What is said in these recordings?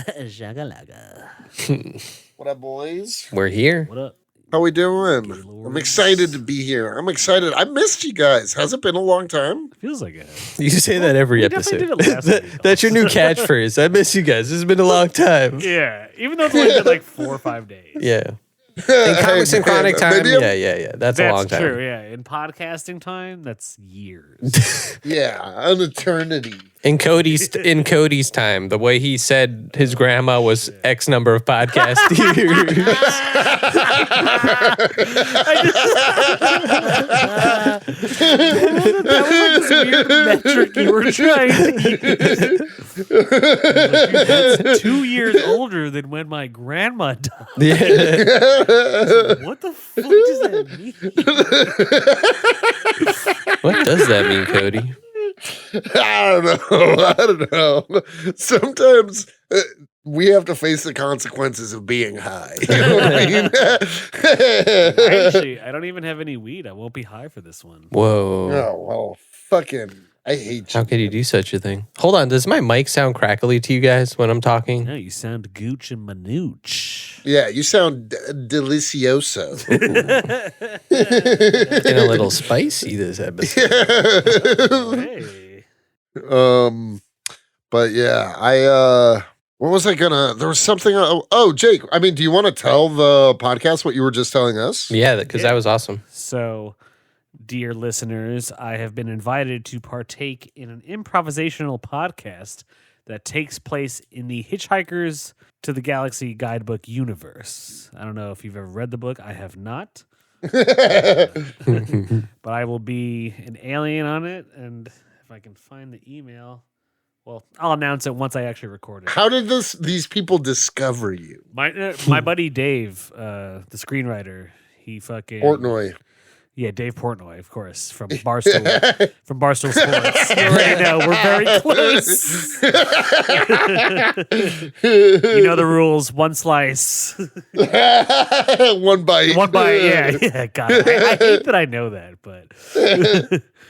Shagalaga. What up, boys? We're here. What up? How we doing? I'm excited to be here. I'm excited. I missed you guys. Has it been a long time? Feels like it. You say that every we episode. definitely did it last week. That's your new catchphrase. I miss you guys. This has been a long time. Yeah, even though it's only been like 4 or 5 days. Yeah. In comics and chronic time, yeah. That's a long time. That's true, yeah. In podcasting time, that's years. Yeah, an eternity. In Cody's time, the way he said his grandma was X number of podcast years. That was like this weird metric you were trying to use. Like, that's 2 years older than when my grandma died. Yeah. What the fuck does that mean? What does that mean, Cody? I don't know. Sometimes we have to face the consequences of being high. You know what I mean? I don't even have any weed. I won't be high for this one. Whoa. Oh, well, fucking, I hate you. How could you do such a thing? Hold on. Does my mic sound crackly to you guys when I'm talking? No, you sound gooch and manooch. Yeah, you sound delicioso. Getting a little spicy this episode. Hey. But yeah, what was I gonna? There was something. Oh, Jake. I mean, do you want to tell the podcast what you were just telling us? Yeah, because that was awesome. So, dear listeners, I have been invited to partake in an improvisational podcast that takes place in the Hitchhikers to the Galaxy guidebook universe. I don't know if you've ever read the book. I have not. But I will be an alien on it, and if I can find the email, well, I'll announce it once I actually record it. How did these people discover you? My buddy Dave, the screenwriter, he fucking Portnoy. Yeah, Dave Portnoy, of course, from Barstool Sports. You already know we're very close. You know the rules: one slice, one bite. one bite. Yeah. God, I hate that I know that, but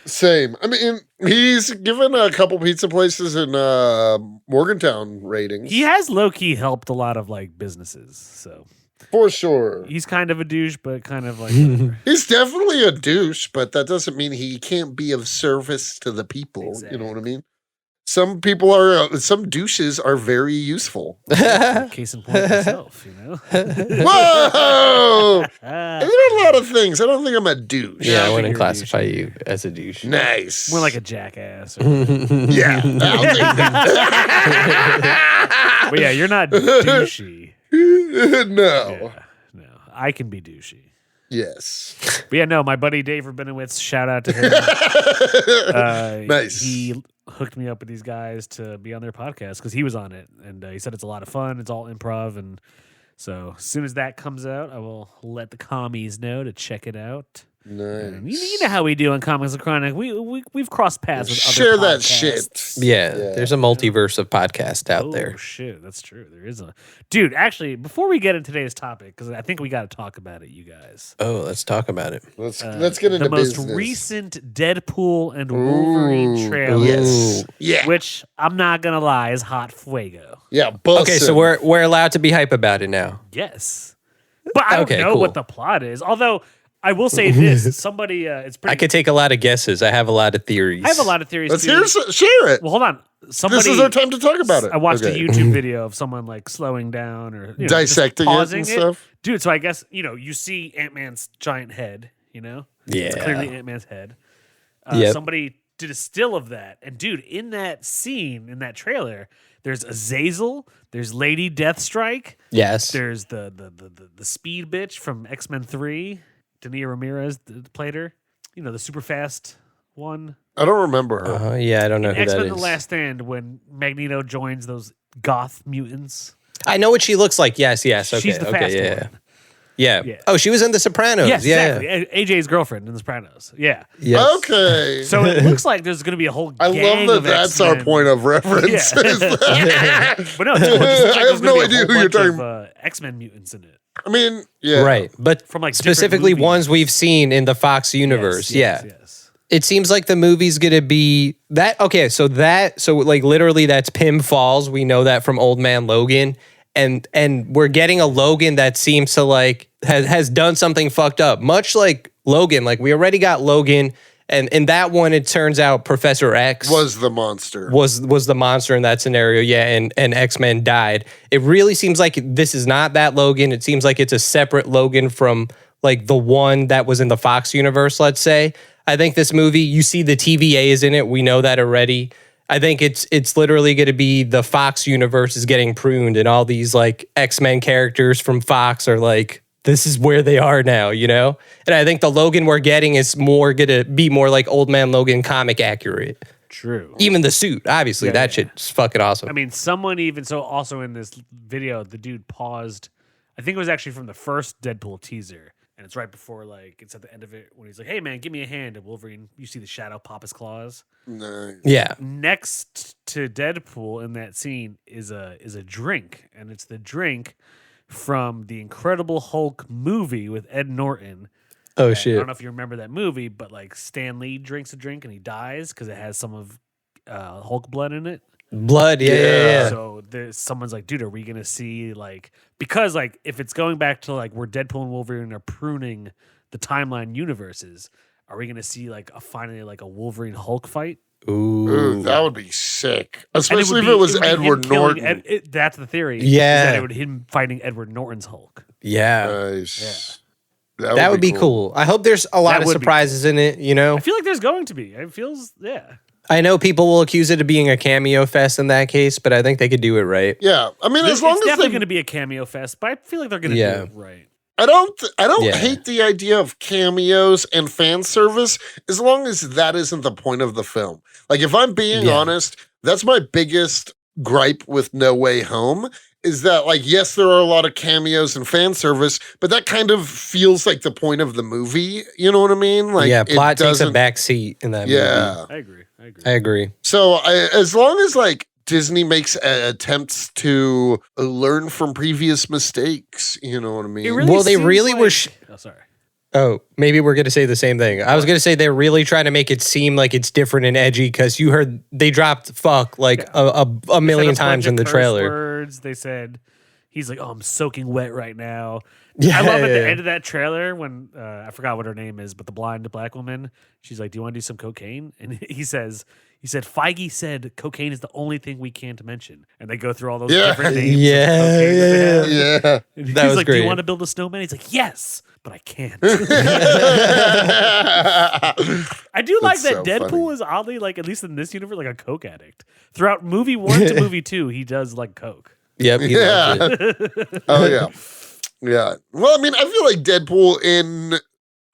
same. I mean, he's given a couple pizza places in Morgantown ratings. he has low key helped a lot of like businesses. So For sure. he's kind of a douche, but kind of like whatever. He's definitely a douche, but that doesn't mean he can't be of service to the people. Exactly. You know what I mean? Some douches are very useful. Case in point, myself. You know. Whoa! There are a lot of things. I don't think I'm a douche. Yeah, I think wouldn't you're a classify douche. you as a douche. Nice. More like a jackass. Or Yeah. I'll take that. but yeah, you're not douchey. No. Yeah, no, I can be douchey. Yes. But yeah, no, my buddy Dave Rabinowitz, shout out to him. Nice. He hooked me up with these guys to be on their podcast because he was on it, and he said it's a lot of fun. It's all improv, and so as soon as that comes out, I will let the commies know to check it out. Nice. You know how we do on Comics and Chronic. We've crossed paths with other Share that podcasts. shit. Yeah, Yeah. there's a multiverse of podcasts out Oh there. shit, that's true. There is a dude. Actually, before we get into today's topic, because I think we got to talk about it, you guys. Oh, let's talk about it. Let's get into the most business. recent Deadpool and Wolverine trailer. Yes. Yeah. Which I'm not gonna lie is hot fuego. Yeah. Bussin'. Okay, so we're allowed to be hype about it now. Yes, but I don't Okay, know cool. what the plot is. Although I will say this: somebody, it's pretty. I could take a lot of guesses. I have a lot of theories. I have a lot of theories. Let's too. share it. Well, hold on. Somebody, This is our time to talk about it. I watched Okay. a YouTube video of someone like slowing down or just Dissecting it pausing and stuff. Dude, so I guess you see Ant-Man's giant head. It's Yeah. clearly Ant-Man's head. Yep. Somebody did a still of that, and dude, in that scene, in that trailer, there's Azazel, there's Lady Deathstrike, Yes. there's the speed bitch from X-Men 3, Dania Ramirez played her. The super fast one. I don't remember her. Yeah, I don't know who that X-Men is. The Last Stand, when Magneto joins those goth mutants. I know what she looks like. Yes. Okay. She's the fast one. Yeah. Yeah. Oh, she was in The Sopranos. Yes, yeah. exactly. AJ's girlfriend in The Sopranos. Yeah. Yes. Okay. So it looks like there's going to be a whole I gang love of that that's X-Men. our point of reference. Yeah. But no, it's cool. It just looks like I have there's gonna no be a idea whole who you're bunch talking of, X-Men mutants in it. I mean, yeah. Right. But From, like, different specifically movies. ones we've seen in the Fox universe. Yes. It seems like the movie's gonna be that. Okay, so like literally that's Pym Falls. We know that from Old Man Logan, and we're getting a Logan that seems to like has done something fucked up, much like Logan. Like we already got Logan, and in that one, it turns out Professor X was the monster. Was the monster in that scenario? Yeah, and X-Men died. It really seems like this is not that Logan. It seems like it's a separate Logan from like the one that was in the Fox universe. Let's say. I think this movie, you see the TVA is in it. We know that already. I think it's literally going to be the Fox universe is getting pruned, and all these like X-Men characters from Fox are like, this is where they are now, you know? And I think the Logan we're getting is more going to be more like Old Man Logan comic accurate. True. Even the suit, obviously, shit's fucking awesome. I mean, someone even, so also in this video, the dude paused, I think it was actually from the first Deadpool teaser. And it's right before, like, it's at the end of it when he's like, hey, man, give me a hand. And Wolverine, you see the shadow pop his claws. Nice. Yeah. Next to Deadpool in that scene is a drink. And it's the drink from the Incredible Hulk movie with Ed Norton. Oh, And shit. I don't know if you remember that movie, but, like, Stan Lee drinks a drink and he dies because it has some of Hulk blood in it. Blood, yeah. So someone's like, dude, are we gonna see like, because like if it's going back to like where Deadpool and Wolverine are pruning the timeline universes, are we gonna see like finally like a Wolverine Hulk fight? Ooh, that would be sick, especially if it was Edward Norton. That's the theory. Yeah, is that it would him fighting Edward Norton's Hulk. Yeah, nice. Yeah. That would be cool. I hope there's a lot of surprises in it. You know, I feel like there's going to be. It feels I know people will accuse it of being a cameo fest in that case, but I think they could do it right. Yeah, I mean, as long it's as definitely going to be a cameo fest, but I feel like they're going to do it right. I don't hate the idea of cameos and fan service as long as that isn't the point of the film. Like, if I'm being honest, that's my biggest gripe with No Way Home is that, like, yes, there are a lot of cameos and fan service, but that kind of feels like the point of the movie. You know what I mean? Like, plot takes a back seat in that movie. I agree. So as long as like Disney makes attempts to learn from previous mistakes, you know what I mean? They really were. Oh, sorry. Oh, maybe we're going to say the same thing. I was going to say they're really trying to make it seem like it's different and edgy because you heard they dropped fuck like a million times in the trailer. Words. They said, he's like, oh, I'm soaking wet right now. Yeah, I love at the end of that trailer when I forgot what her name is, but the blind black woman, she's like, do you want to do some cocaine? And he said, Feige said cocaine is the only thing we can't mention. And they go through all those different names. Yeah. And he's That was like, great. do you want to build a snowman? He's like, yes, but I can't. I do like that so Deadpool funny. is oddly, like, at least in this universe, like a coke addict. Throughout movie 1 to movie 2, he does like coke. Yep. Oh, yeah. Yeah. Well, I mean, I feel like Deadpool in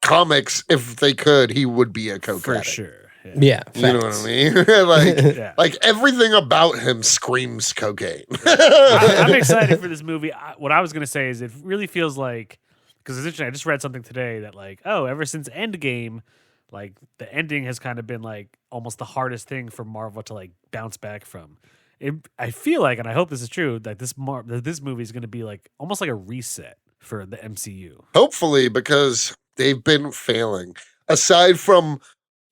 comics, if they could, he would be a coke For addict. sure. Yeah. You know what I mean? like everything about him screams cocaine. I'm excited for this movie. What I was going to say is it really feels like, because it's interesting, I just read something today that like, oh, ever since Endgame, like the ending has kind of been like almost the hardest thing for Marvel to like bounce back from. I feel like, and I hope this is true, that this movie is going to be like almost like a reset for the MCU. Hopefully, because they've been failing. Aside from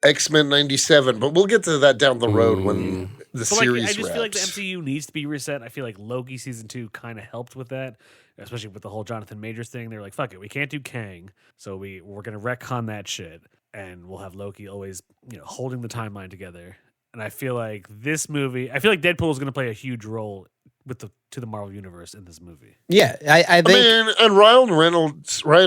X-Men 97, but we'll get to that down the road when the series I just wraps. feel like the MCU needs to be reset. I feel like Loki season 2 kind of helped with that, especially with the whole Jonathan Majors thing. They're like, fuck it, we can't do Kang, so we're going to retcon that shit, and we'll have Loki always, holding the timeline together. And I feel like this movie, I feel like Deadpool is going to play a huge role to the Marvel universe in this movie. Yeah, I think. I mean, and Ryan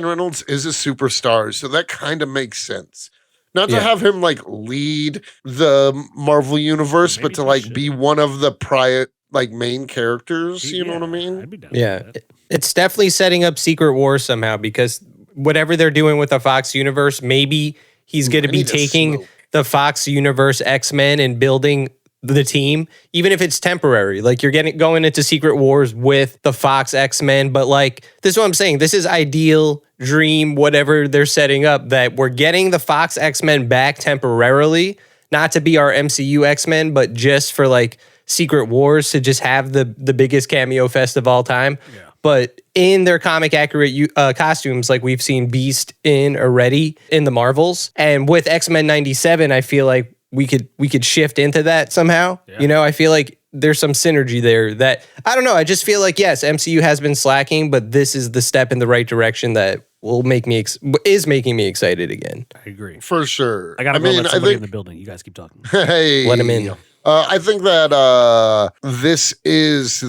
Reynolds is a superstar, so that kind of makes sense. Not to have him like lead the Marvel universe, but to like be one of the main characters. You know what I mean? I'd be down with that. It's definitely setting up Secret Wars somehow because whatever they're doing with the Fox universe, maybe he's going to be taking the Fox universe X-Men and building the team, even if it's temporary. Like you're going into Secret Wars with the Fox X-Men, but like this is what I'm saying. This is ideal, dream, whatever they're setting up, that we're getting the Fox X-Men back temporarily, not to be our MCU X-Men, but just for like Secret Wars to just have the biggest cameo fest of all time. Yeah. but in their comic accurate costumes, like we've seen Beast in already in the Marvels. And with X-Men 97, I feel like we could shift into that somehow. Yeah. You know, I feel like there's some synergy there that, I don't know, I just feel like, yes, MCU has been slacking, but this is the step in the right direction that will make me is making me excited again. I agree. For sure. I gotta let somebody in the building. You guys keep talking. Hey. Let him in. I think that this is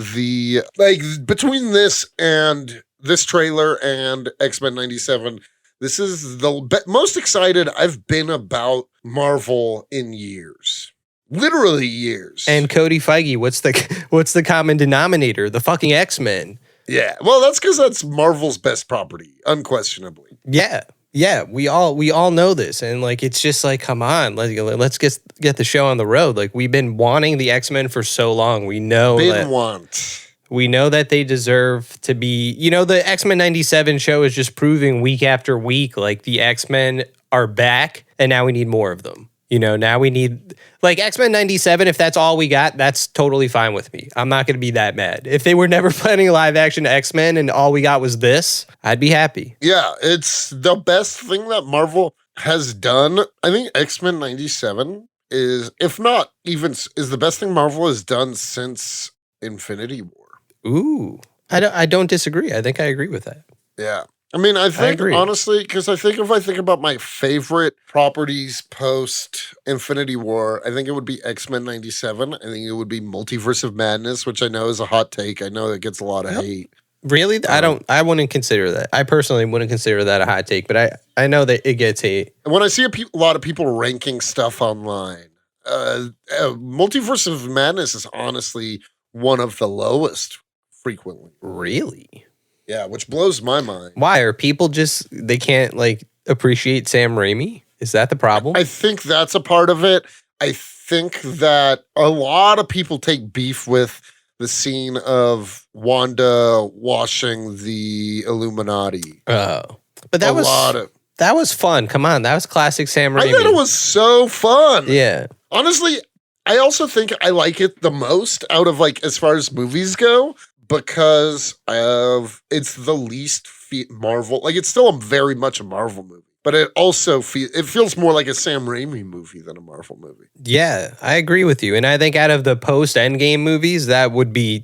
between this and this trailer and X-Men 97, this is the most excited I've been about Marvel in years. Literally years. And Cody Feige, what's the common denominator? The fucking X-Men. Yeah. Well, that's because that's Marvel's best property, unquestionably. Yeah. Yeah, we all know this, and like it's just like, come on, let's get the show on the road. Like we've been wanting the X-Men for so long. We know that they deserve to be. You know, the X-Men 97 show is just proving week after week like the X-Men are back, and now we need more of them. You know, now we need like X-Men 97. If that's all we got, that's totally fine with me. I'm not going to be that mad. If they were never planning live action X-Men and all we got was this, I'd be happy. Yeah, it's the best thing that Marvel has done. I think X-Men 97 is, if not even, is the best thing Marvel has done since Infinity War. Ooh, I don't disagree. I think I agree with that. Yeah. I mean, I think, honestly, because I think if I think about my favorite properties post Infinity War, I think it would be X-Men 97. I think it would be Multiverse of Madness, which I know is a hot take. I know it gets a lot of hate. Really? I wouldn't consider that. I personally wouldn't consider that a hot take, but I know that it gets hate. When I see a lot of people ranking stuff online, Multiverse of Madness is honestly one of the lowest frequently. Really? Yeah, which blows my mind. Why are people they can't like appreciate Sam Raimi? Is that the problem? I think that's a part of it. I think that a lot of people take beef with the scene of Wanda washing the Illuminati. Oh, but that was fun. Come on, that was classic Sam Raimi. I thought it was so fun. Yeah. Honestly, I also think I like it the most out of like as far as movies go. Because it's the least Marvel, like it's still very much a Marvel movie, but it also feels more like a Sam Raimi movie than a Marvel movie. Yeah, I agree with you, and I think out of the post Endgame movies, that would be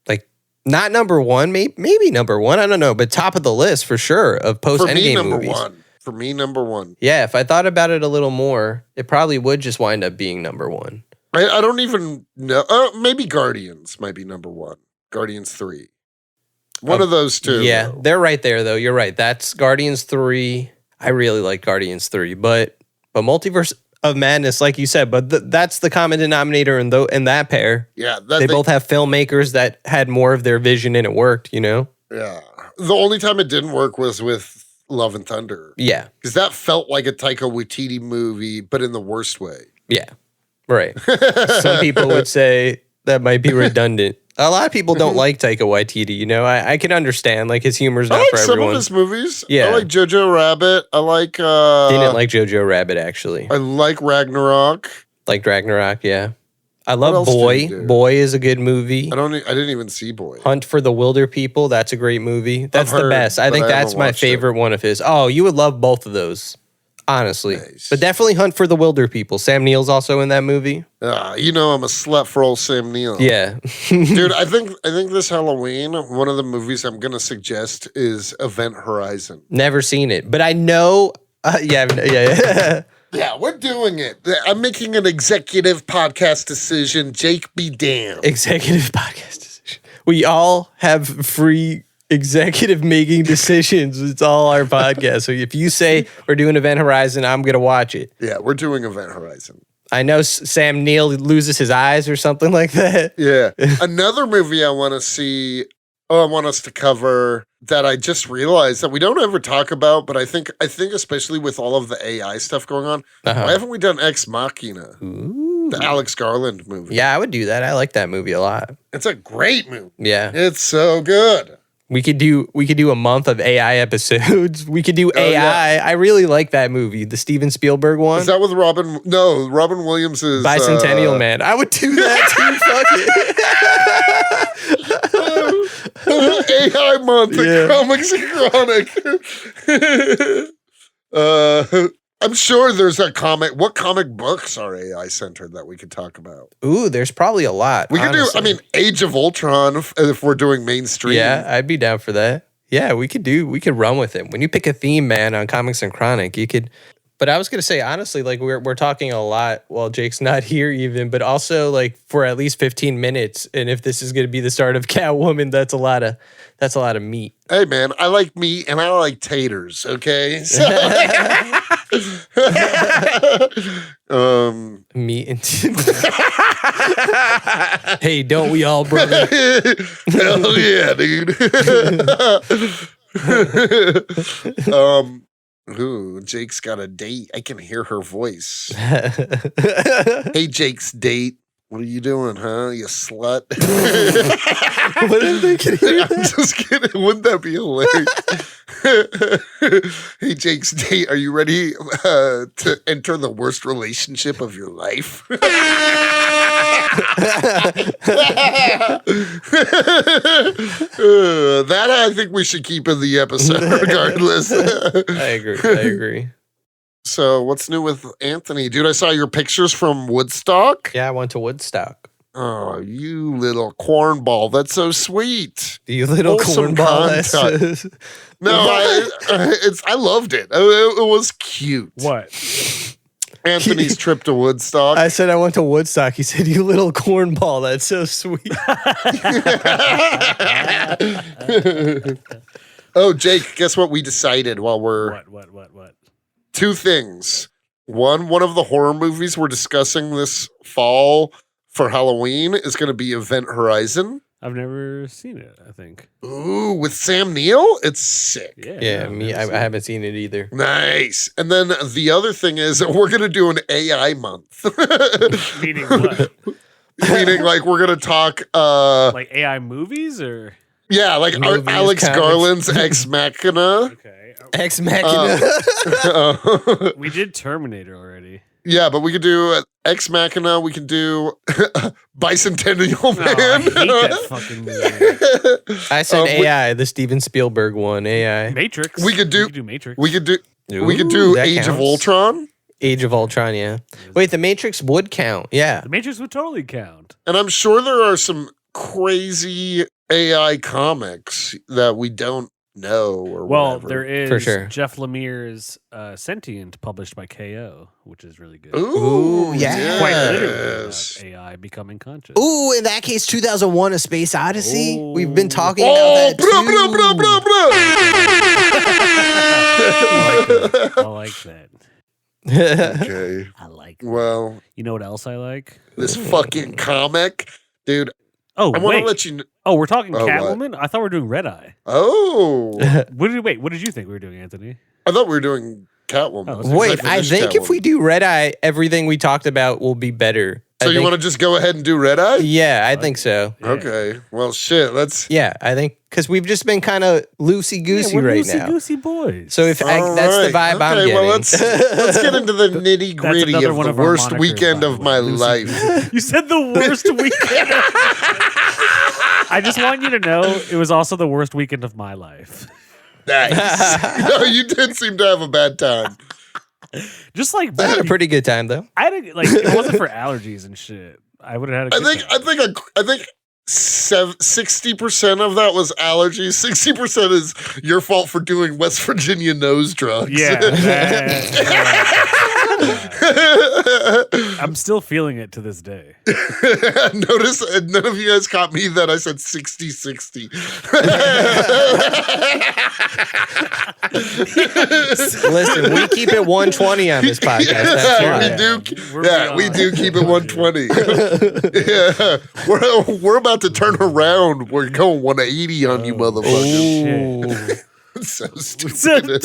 like not number one, maybe number one. I don't know, but top of the list for sure of post Endgame movies. For me, number one. Yeah, if I thought about it a little more, it probably would just wind up being number one. I don't even know. Maybe Guardians might be number one. Guardians 3. One of those two. Yeah, though. They're right there, though. You're right. That's Guardians 3. I really like Guardians 3. But Multiverse of Madness, like you said, but that's the common denominator in that pair. Yeah. They both have filmmakers that had more of their vision and it worked, you know? Yeah. The only time it didn't work was with Love and Thunder. Yeah. Because that felt like a Taika Waititi movie, but in the worst way. Yeah. Right. Some people would say that might be redundant. A lot of people don't like Taika Waititi, you know. I can understand, like, his humor's not for everyone. I like some of his movies. Yeah. I like Jojo Rabbit. I like... Didn't like Jojo Rabbit, actually. I like Ragnarok. Like Ragnarok, yeah. I love Boy. Boy is a good movie. I didn't even see Boy. Hunt for the Wilder People, that's a great movie. That's the best. I think that's my favorite one of his. Oh, you would love both of those. Honestly. Nice. But definitely Hunt for the Wilder People. Sam Neill's also in that movie. You know I'm a slut for old Sam Neill. Yeah. Dude, I think this Halloween, one of the movies I'm going to suggest is Event Horizon. Never seen it, but I know... Yeah, we're doing it. I'm making an executive podcast decision. Jake be damned. Executive podcast decision. We all have free... executive making decisions. It's all our podcast. So if you say we're doing Event Horizon, I'm going to watch it. Yeah, we're doing Event Horizon. I know Sam Neill loses his eyes or something like that. Yeah. Another movie I want to see, I want us to cover that I just realized that we don't ever talk about, but I think especially with all of the AI stuff going on, why haven't we done Ex Machina? Ooh. The Alex Garland movie. Yeah, I would do that. I like that movie a lot. It's a great movie. Yeah. It's so good. We could do a month of AI episodes. We could do AI. Yeah. I really like that movie, the Steven Spielberg one. Is that with Robin? No, Robin Williams is Bicentennial Man. I would do that too. Fuck it. AI month, comics and chronic. I'm sure there's a comic. What comic books are AI centered that we could talk about? Ooh, there's probably a lot. We could do. I mean, Age of Ultron if we're doing mainstream. Yeah, I'd be down for that. Yeah, we could run with it. When you pick a theme, man, on Comics and Chronic, you could. But I was gonna say, honestly, like we're talking a lot while Jake's not here, even. But also, like for at least 15 minutes, and if this is gonna be the start of Catwoman, that's a lot of meat. Hey, man, I like meat and I like taters. Okay. So, meat and. Hey, don't we all, brother? Hell yeah, dude. Ooh, Jake's got a date. I can hear her voice. Hey, Jake's date. What are you doing, huh? You slut. What are they kidding? I'm just kidding. Wouldn't that be hilarious? Hey, Jake's date. Are you ready to enter the worst relationship of your life? That I think we should keep in the episode regardless. I agree. So what's new with Anthony? Dude, I saw your pictures from Woodstock. Yeah, I went to Woodstock. Oh, you little cornball. That's so sweet. You little Wholesome cornball. No, I loved it. It was cute. What? Anthony's trip to Woodstock. I said I went to Woodstock. He said, you little cornball. That's so sweet. Oh, Jake, guess what we decided while we're... What? Two things. One of the horror movies we're discussing this fall for Halloween is going to be Event Horizon. I've never seen it, I think. Ooh, with Sam Neill? It's sick. Yeah, I haven't seen it either. Nice. And then the other thing is that we're going to do an AI month. Meaning what? Meaning like we're going to talk... like AI movies or... Yeah, like Movies, Alex comics. Garland's Ex Machina. Okay. Ex Machina. We did Terminator already. Yeah, but we could do Ex Machina. We can do Bicentennial Oh, Man. I hate that fucking movie. I said AI, the Steven Spielberg one, AI. Matrix. We could do Matrix. We could do that Age of counts. Ultron. Age of Ultron, yeah. Wait, the Matrix would count. Yeah. The Matrix would totally count. And I'm sure there are some crazy AI comics that we don't know or Well, whatever. there is For sure. Jeff Lemire's Sentient, published by KO, which is really good. Ooh, yeah. Quite literally yes. about AI becoming conscious. Ooh, in that case, 2001: A Space Odyssey. Ooh. We've been talking Oh, about that blah, blah, blah, blah, blah. I like that. too. Okay. I like that. Well, You know what else I like? this fucking comic, dude. Oh, I want wait. to let you know. Oh, we're talking Oh, what? Catwoman? I thought we were doing Red Eye. Oh, What did you think we were doing, Anthony? I thought we were doing Catwoman. Oh, let's Wait, I finished think if Catwoman. we do Red Eye, everything we talked about will be better. So you want to just go ahead and do Red Eye? Yeah, I think so. Yeah. Okay. Well, shit. Let's. Yeah, I think because we've just been kind of loosey-goosey we're right now. Loosey-goosey boys. So if All that's the right. vibe I'm Okay, getting. well, let's get into the nitty gritty another of one the of our worst monikers, weekend by the of way. my Loosey-goosey. life. You said the worst weekend. I just want you to know it was also the worst weekend of my life. Nice. No, you did seem to have a bad time. Just like I had a pretty good time though. I had it wasn't for allergies and shit. I would have had a good time. I think 60% of that was allergies. 60% is your fault for doing West Virginia nose drugs. Yeah. I'm still feeling it to this day. Notice none of you guys caught me that I said 60-60. Listen, we keep it 120 on this podcast. That's Yeah, why. we do keep it 120. Yeah. We're about to turn around. We're going 180 on you motherfuckers. Ooh. It's so stupid.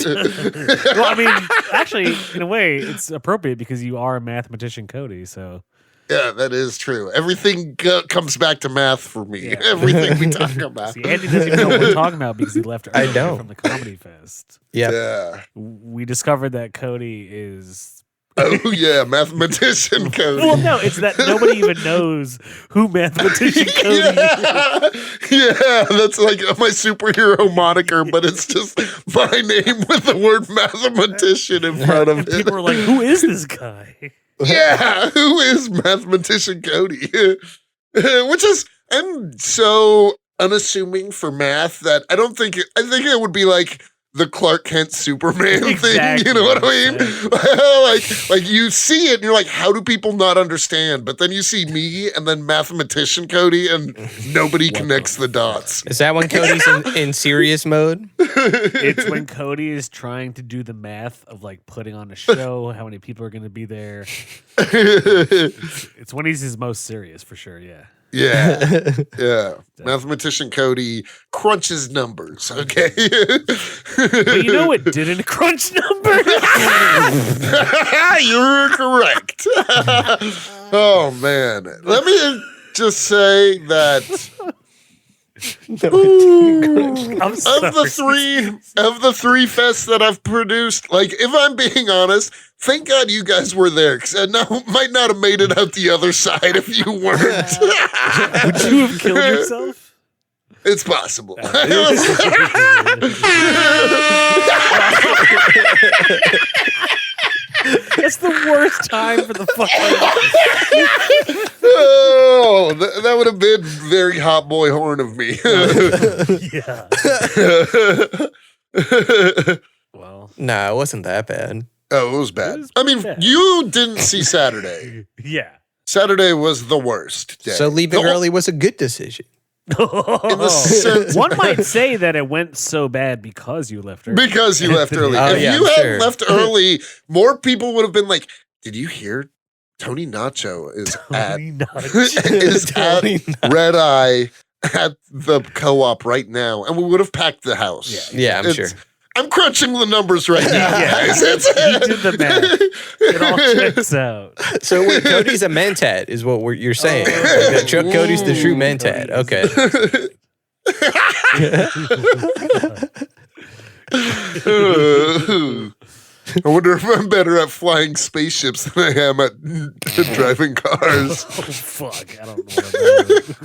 Well, I mean, actually, in a way, it's appropriate because you are a mathematician, Cody. So Yeah, that is true. Everything comes back to math for me. Yeah. Everything we talk about. see, Andy doesn't even know what we're talking about because he left I early don't. from the comedy fest. Yeah. Yeah. We discovered that Cody is Oh yeah, Mathematician Cody. Well, no, it's that nobody even knows who Mathematician Cody is. Yeah, that's like my superhero moniker, but it's just my name with the word mathematician in front of And it. people are like, who is this guy? Yeah, who is Mathematician Cody? Which is, I'm so unassuming for math that I think it would be like the Clark Kent Superman thing. You know what I mean? Exactly. like you see it and you're like, how do people not understand? But then you see me and then Mathematician Cody and nobody connects the dots. Is that when Cody's in serious mode? It's when Cody is trying to do the math of like putting on a show, how many people are going to be there. It's when he's his most serious for sure. Yeah. Yeah. Mathematician Cody crunches numbers, okay? But you know what didn't crunch numbers? You're correct. Oh, man. Let me just say that I'm of sorry. the three fests that I've produced, like, if I'm being honest, thank God you guys were there, because I might not have made it out the other side if you weren't. Would you have killed yourself? It's possible. That's the worst time for the fucking. Oh, that would have been very hot boy horn of me. Yeah. Well, Nah, it wasn't that bad. Oh, it was bad. It was I mean, bad. you didn't see Saturday. yeah. Saturday was the worst day. So leaving early was a good decision. In the sense, One might say that it went so bad because you left early. because you left early. Oh, If yeah, you I'm had sure. left early, more people would have been like, "Did you hear? Tony Nacho is Tony Nacho. is Tony at Red Eye at the co-op right now," and we would have packed the house. Yeah, I'm sure. I'm crunching the numbers right now, guys. You did the math. It all checks out. So wait, Cody's a mentat is what you're saying. Cody's the true mentat. Okay. I wonder if I'm better at flying spaceships than I am at driving cars. Oh, fuck. I don't know what about it.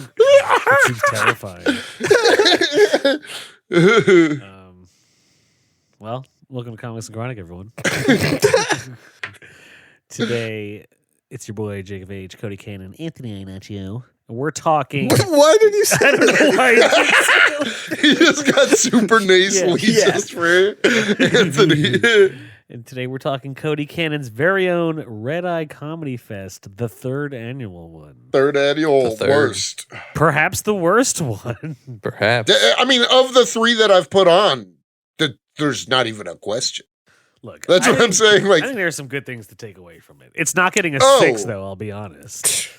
Seems terrifying. Well, welcome to Comics and Chronic, everyone. Today, it's your boy, Jake of Age, Cody Kane, and Anthony Iannaccio. And we're talking... Why did you say I don't know why. He just got super nasally just for Anthony. And today we're talking Cody Cannon's very own Red Eye Comedy Fest, the third annual one. Third annual worst. Perhaps the worst one. Perhaps. I mean, of the three that I've put on, there's not even a question. Look, That's what I'm saying. Like, I think there's some good things to take away from it. It's not getting a 6, though, I'll be honest.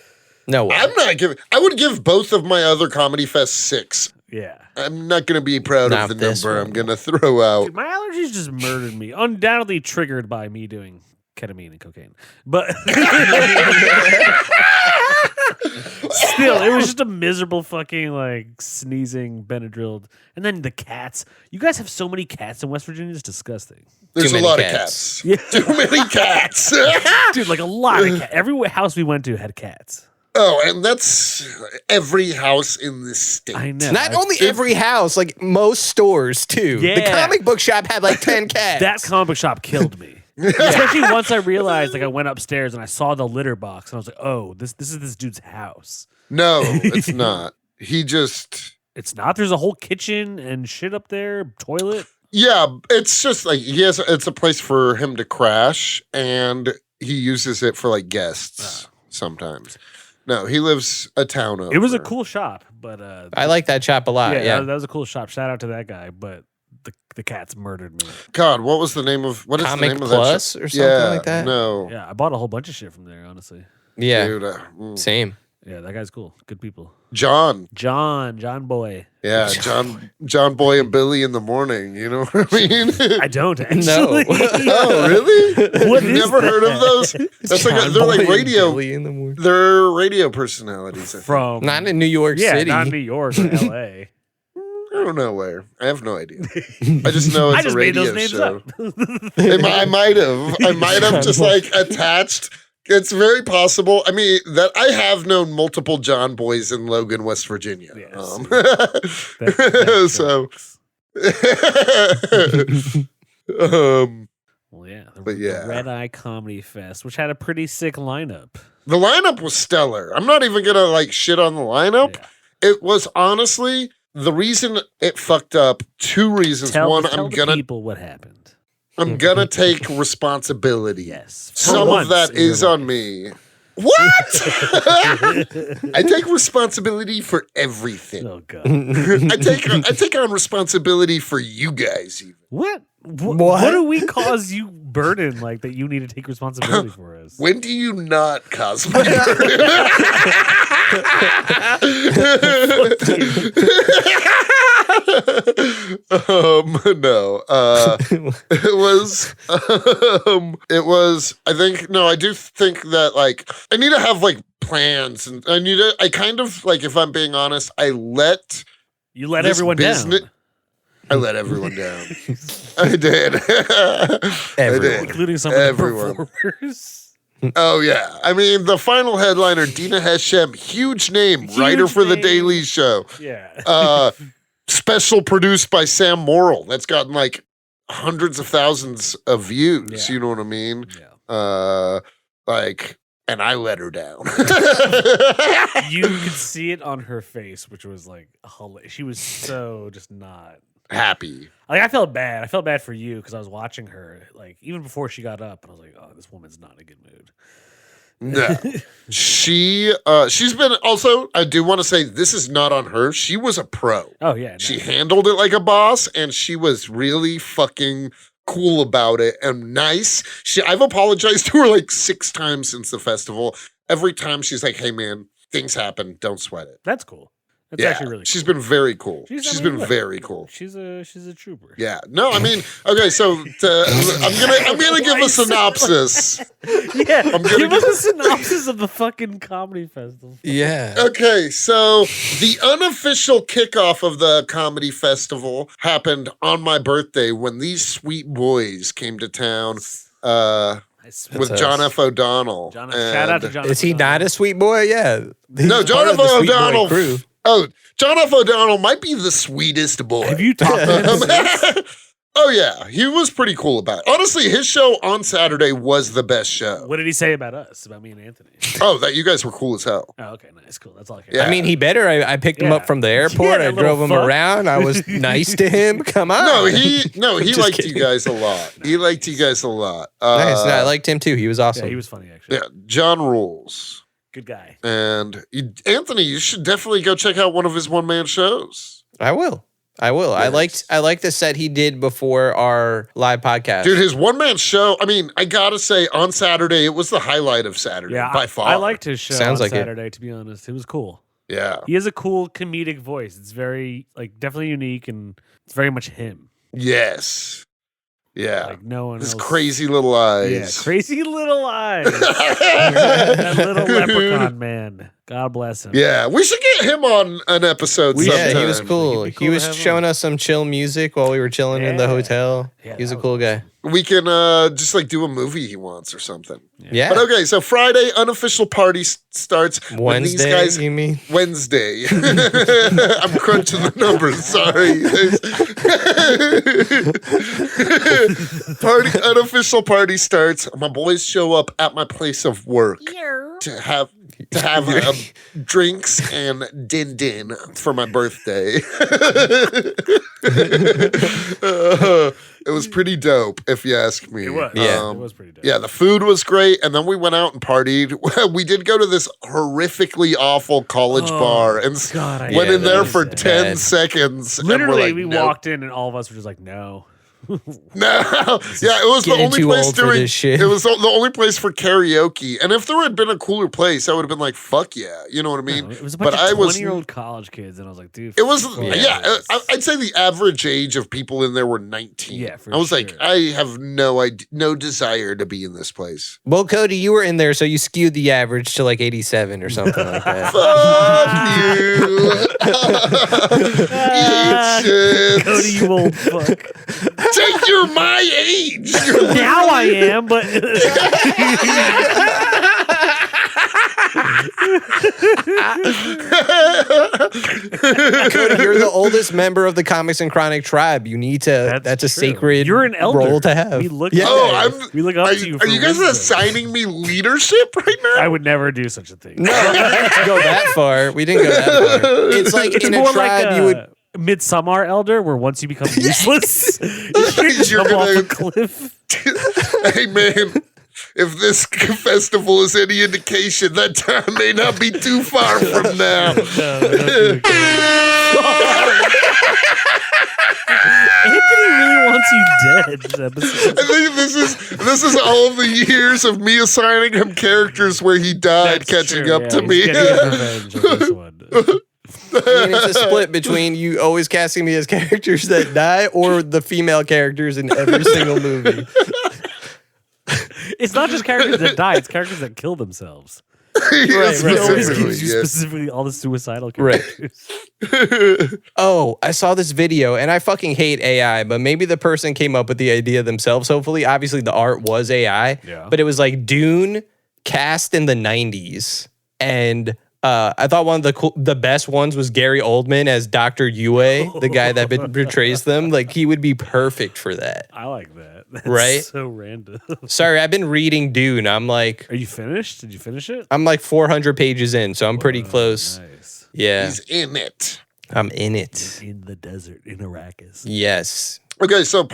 No way. I'm not giving. I would give both of my other comedy fests 6. Yeah. I'm not going to be proud Not of the this number one. I'm going to throw out. Dude, my allergies just murdered me. Undoubtedly triggered by me doing ketamine and cocaine. But still, it was just a miserable fucking like sneezing Benadryl. And then the cats. You guys have so many cats in West Virginia. It's disgusting. There's Too a many lot cats. of cats. Too many cats. Dude, like a lot of cats. Every house we went to had cats. Oh, and that's every house in this state. I know. Not only every house, like most stores too. The Yeah. comic book shop had like 10 cats. That comic book shop killed me. Especially once I realized, like, I went upstairs and I saw the litter box, and I was like, "Oh, this is this dude's house." No, it's not. He just. It's not. There's a whole kitchen and shit up there, toilet. Yeah, it's just like it's a place for him to crash, and he uses it for like guests sometimes. No, he lives a town over. It was a cool shop, but I like that shop a lot. Yeah. that was a cool shop. Shout out to that guy, but the cats murdered me. God, what was the name of what is Comic the name Plus of that or something like that? No. Yeah, I bought a whole bunch of shit from there. Honestly, Yeah. Dude, Same. yeah, that guy's cool. Good people. John Boy. Yeah, John Boy and Billy in the morning. You know what I mean? I don't actually. No. Oh, really? What You've is never heard that? of those? That's like John they're Boy like and radio. Billy in the morning. They're radio personalities. I think. From Not in New York yeah, City. not New York or L.A. I don't know where. I have no idea. I just know it's I just a made radio those names show. up. I might have just like attached. It's very possible. I mean, that I have known multiple John Boys in Logan, West Virginia. Yes. So, well, yeah. But yeah. The Red Eye Comedy Fest, which had a pretty sick lineup. the lineup was stellar. I'm not even gonna like shit on the lineup. Yeah. It was honestly the reason it fucked up. Two reasons. One, tell the people what happened. I'm gonna take responsibility. Yes. Some of that is on me. What? I take responsibility for everything. Oh god. I take on responsibility for you guys. Even. What? What do we cause you burden like that you need to take responsibility for us? When do you not cause my burden? No. I do think that like I need to have like plans, and I kind of like, if I'm being honest, You let everyone down. I let everyone down. I did. Everyone. Including some of the performers. Oh, yeah. I mean, the final headliner, Dina Hashem, huge name, writer for The Daily Show. Yeah. Special produced by Sam Morrill. That's gotten like hundreds of thousands of views. Yeah. You know what I mean? Yeah. And I let her down. You could see it on her face, which was like, she was so just not happy. Like, I felt bad. I felt bad for you because I was watching her, like, even before she got up, and I was like, oh, this woman's not in a good mood. No. She's been also, I do want to say this is not on her. She was a pro. Oh, yeah. No. She handled it like a boss, and she was really fucking cool about it and nice. I've apologized to her like 6 times since the festival. Every time she's like, hey man, things happen. Don't sweat it. That's cool. That's actually really cool. She's been very cool. She's been very cool. She's a trooper. Yeah. No, I mean, okay, so I'm gonna give a synopsis. Yeah. Give us a synopsis of the fucking comedy festival. Yeah. Okay, so the unofficial kickoff of the comedy festival happened on my birthday when these sweet boys came to town with John F. O'Donnell. Shout out to John F. Is he not a sweet boy? Yeah. No, John F. O'Donnell. Oh, John F. O'Donnell might be the sweetest boy. Have you talked to him since? Oh, yeah. He was pretty cool about it. Honestly, his show on Saturday was the best show. What did he say about us? About me and Anthony? Oh, that you guys were cool as hell. Oh, okay. Nice. Cool. That's all I care Yeah. I mean, he better. I picked him up from the airport. I drove him around. I was nice to him. Come on. No, he liked you guys a lot. He liked you guys a lot. Nice. No, I liked him too. He was awesome. Yeah, he was funny, actually. Yeah, John rules. Good guy. And Anthony, you should definitely go check out one of his one-man shows. I will. Yes. I liked the set he did before our live podcast. Dude, his one-man show, I mean, I gotta say, on Saturday, it was the highlight of Saturday, by far. I liked his show Sounds on like Saturday, to be honest. It was cool. Yeah. He has a cool comedic voice. It's very, like, definitely unique, and it's very much him. Yes. Yeah. Like, no one His else. crazy little eyes. Yeah, crazy little eyes. That little leprechaun man. God bless him. Yeah, we should get him on an episode sometime. Yeah, he was cool. It'd be cool He to was have showing him. us some chill music while we were chilling in the hotel. Yeah, He was a that cool was guy. We can just like do a movie he wants or something. Yeah. But okay, so Friday, unofficial party starts. when Wednesday, these guys, you mean? Wednesday. I'm crunching the numbers. Sorry. Unofficial party starts. My boys show up at my place of work to have drinks and din for my birthday. It was pretty dope, if you ask me. It was. Yeah. It was pretty dope. Yeah, the food was great, and then we went out and partied. We did go to this horrifically awful college bar and God, went in there for was 10 bad. seconds. Literally, and we're like, we nope. walked in and all of us were just like, no. No, yeah, it was the Getting only too place old for doing. this shit. It was the only place for karaoke. And if there had been a cooler place, I would have been like, "Fuck yeah," you know what I mean? No, it was a bunch of 20-year-old college kids, and I was like, dude. It was this. I'd say the average age of people in there were 19. Yeah, for I was sure. like, I have no idea, no desire to be in this place. Well, Cody, you were in there, so you skewed the average to like 87 or something like that. Fuck you. Eat shit. Cody, you old fuck. Jake, you're my age. Now I am, but Cody, you're the oldest member of the Comics and Chronic tribe. You need to. That's a true. sacred You're an elder. role to have. We look, Yeah. we look up Are to you. you For guys wisdom. assigning me leadership right now? I would never do such a thing. No, we didn't go that far. We didn't go that far. It's like It's in more a tribe, like you would. Midsummer Elder, where once you become useless, you're You're jump off gonna- a cliff. Hey, man. If this festival is any indication, that time may not be too far from now. Anthony really wants you dead. This episode. I think this is all of the years of me assigning him characters where he died That's catching true, up yeah, to he's me. getting his revenge on this one. I mean, it's a split between you always casting me as characters that die or the female characters in every single movie. It's not just characters that die; it's characters that kill themselves. Yes, right, It always specifically, gives you yes. specifically all the suicidal Right. characters. Oh, I saw this video and I fucking hate AI, but maybe the person came up with the idea themselves, hopefully. Obviously, the art was AI, Yeah. but it was like Dune cast in the 90s. And I thought one of the best ones was Gary Oldman as Dr. Yue, the guy that portrays them. Like, he would be perfect for that. I like that. That's Right? So random. Sorry, I've been reading Dune. I'm like Are you finished? Did you finish it? 400 pages in, so I'm pretty close. Nice. Yeah, He's in it. I'm in it. In the desert, in Arrakis. Yes. Okay, so